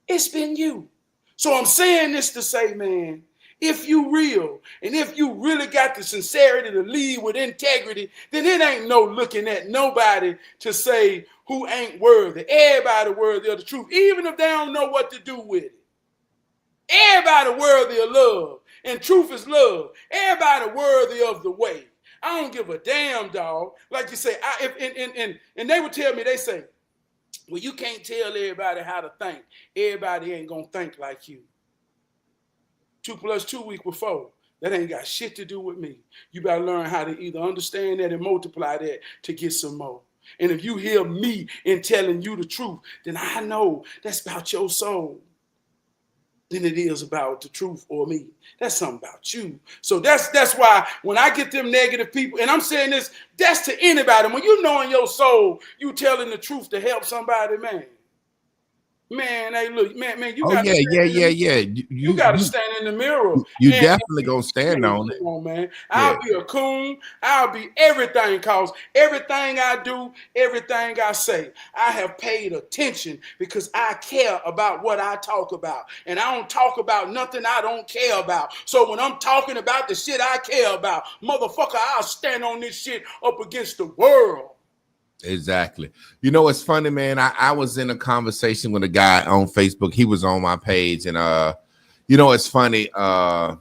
It's been you. So I'm saying this to say, man, if you real and if you really got the sincerity to lead with integrity, then it ain't no looking at nobody to say who ain't worthy. Everybody worthy of the truth, even if they don't know what to do with it. Everybody worthy of love, and truth is love. Everybody worthy of the way. I don't give a damn, dog. Like you say, and they would tell me, they say, well, you can't tell everybody how to think. Everybody ain't gonna think like you. 2 + 2 = 4. That ain't got shit to do with me. You better learn how to either understand that and multiply that to get some more. And if you hear me in telling you the truth, then I know that's about your soul than it is about the truth or me. That's something about you. So that's why when I get them negative people, and I'm saying this, that's to anybody. When you know in your soul, you telling the truth to help somebody, man. Man, hey, look, man, you got You got to stand in the mirror. You definitely gonna stand on it. Come on, man. I'll be a coon. I'll be everything, cause everything I do, everything I say, I have paid attention because I care about what I talk about. And I don't talk about nothing I don't care about. So when I'm talking about the shit I care about, motherfucker, I'll stand on this shit up against the world. Exactly. You know, it's funny, man. I was in a conversation with a guy on Facebook. He was on my page, and you know, it's funny how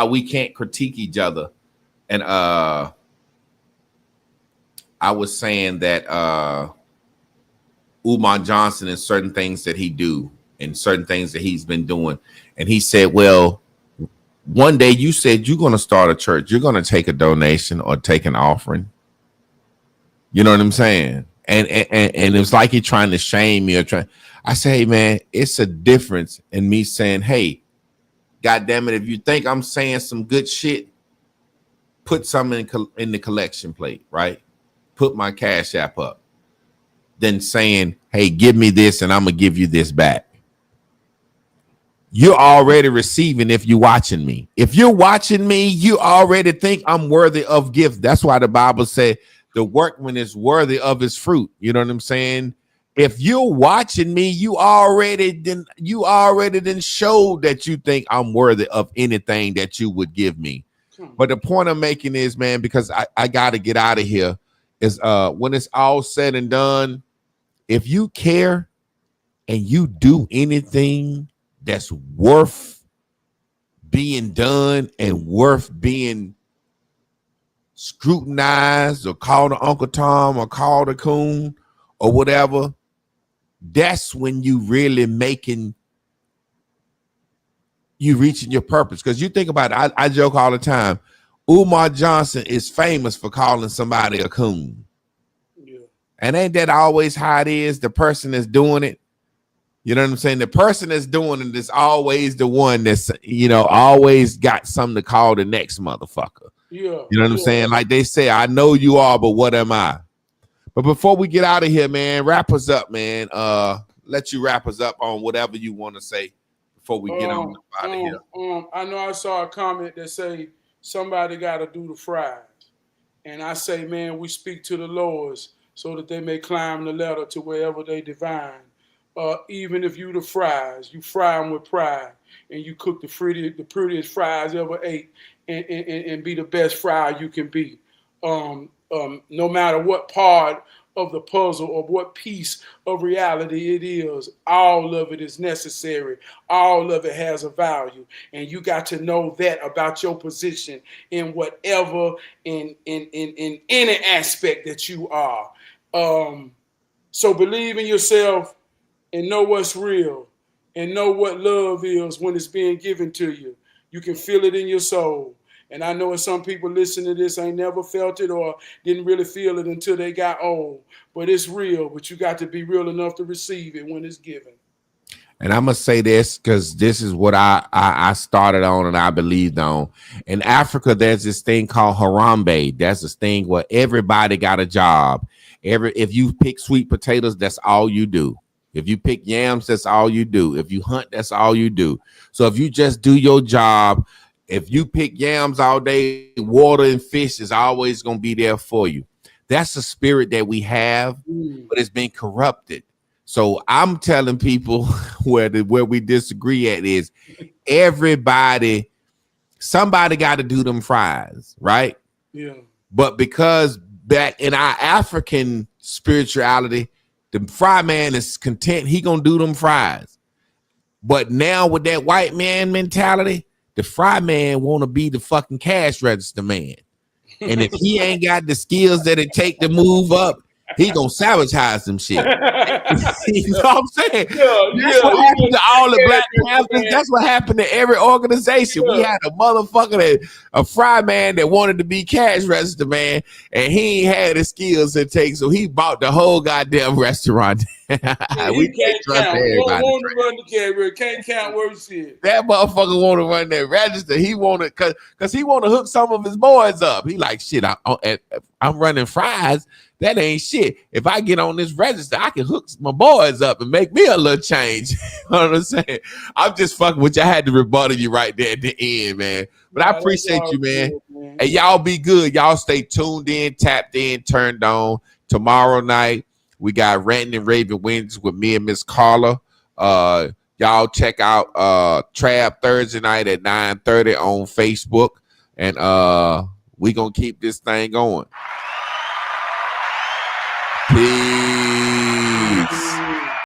we can't critique each other. And I was saying that Umar Johnson and certain things that he do and certain things that he's been doing. And he said, well, one day you said you're going to start a church. You're going to take a donation or take an offering. You know what I'm saying? And it's like you're trying to shame me or trying. I say, hey, man, it's a difference in me saying, hey, God damn it, if you think I'm saying some good shit, put something in the collection plate, right? Put my Cash App up. Then saying, hey, give me this and I'm going to give you this back. You're already receiving if you're watching me. If you're watching me, you already think I'm worthy of gift. That's why the Bible said, the workman is worthy of his fruit. You know what I'm saying? if you're watching me, you already didn't show that you think I'm worthy of anything that you would give me. But the point I'm making is, man, because I got to get out of here, is when it's all said and done, if you care and you do anything that's worth being done and worth being scrutinized or called to Uncle Tom or called a coon or whatever, that's when you really you reaching your purpose. Because you think about it, I joke all the time. Umar Johnson is famous for calling somebody a coon. Yeah. And ain't that always how it is? The person that's doing it, you know what I'm saying? The person that's doing it is always the one that's, always got something to call the next motherfucker. Yeah. You know what I'm saying? Like they say, I know you are, but what am I? But before we get out of here, man, wrap us up, man. Let you wrap us up on whatever you want to say before we get on out of here. I know I saw a comment that say somebody got to do the fries. And I say, man, we speak to the lords so that they may climb the ladder to wherever they divine. Even if you the fries, you fry them with pride, and you cook the prettiest fries ever ate, and be the best fry you can be. No matter what part of the puzzle or what piece of reality it is, all of it is necessary. All of it has a value, and you got to know that about your position in whatever in any aspect that you are. So believe in yourself and know what's real and know what love is when it's being given to you. You can feel it in your soul. And I know some people listening to this ain't never felt it or didn't really feel it until they got old. But it's real, but you got to be real enough to receive it when it's given. And I'm going to say this because this is what I started on and I believed on. In Africa, there's this thing called Harambe. That's this thing where everybody got a job. If you pick sweet potatoes, that's all you do. If you pick yams, that's all you do. If you hunt, that's all you do. So if you just do your job, if you pick yams all day, water and fish is always going to be there for you. That's the spirit that we have, but it's been corrupted. So I'm telling people where we disagree at is somebody got to do them fries, right? Yeah. But because back in our African spirituality, the fry man is content. He going to do them fries. But now with that white man mentality, the fry man want to be the fucking cash register man. And if he ain't got the skills that it take to move up, he gonna sabotage some shit. You know what I'm saying? That's what happened to all the Black Panthers. That's what happened to every organization. We had a motherfucker a fry man that wanted to be cash register man, and he ain't had the skills it takes, so he bought the whole goddamn restaurant. We can't count. Want to run the camera. Can't count worth shit. That motherfucker want to run that register. He wanted because he want to hook some of his boys up. He like shit. I'm running fries. That ain't shit. If I get on this register, I can hook my boys up and make me a little change. You know what I'm saying? I'm just fucking with you. I had to rebuttal you right there at the end, man. But I appreciate you, man. Good. Hey, y'all be good. Y'all stay tuned in, tapped in, turned on. Tomorrow night, we got Ranting and Raving Wednesdays with me and Miss Carla. Y'all check out Trab Thursday night at 9:30 on Facebook. And we going to keep this thing going. Peace.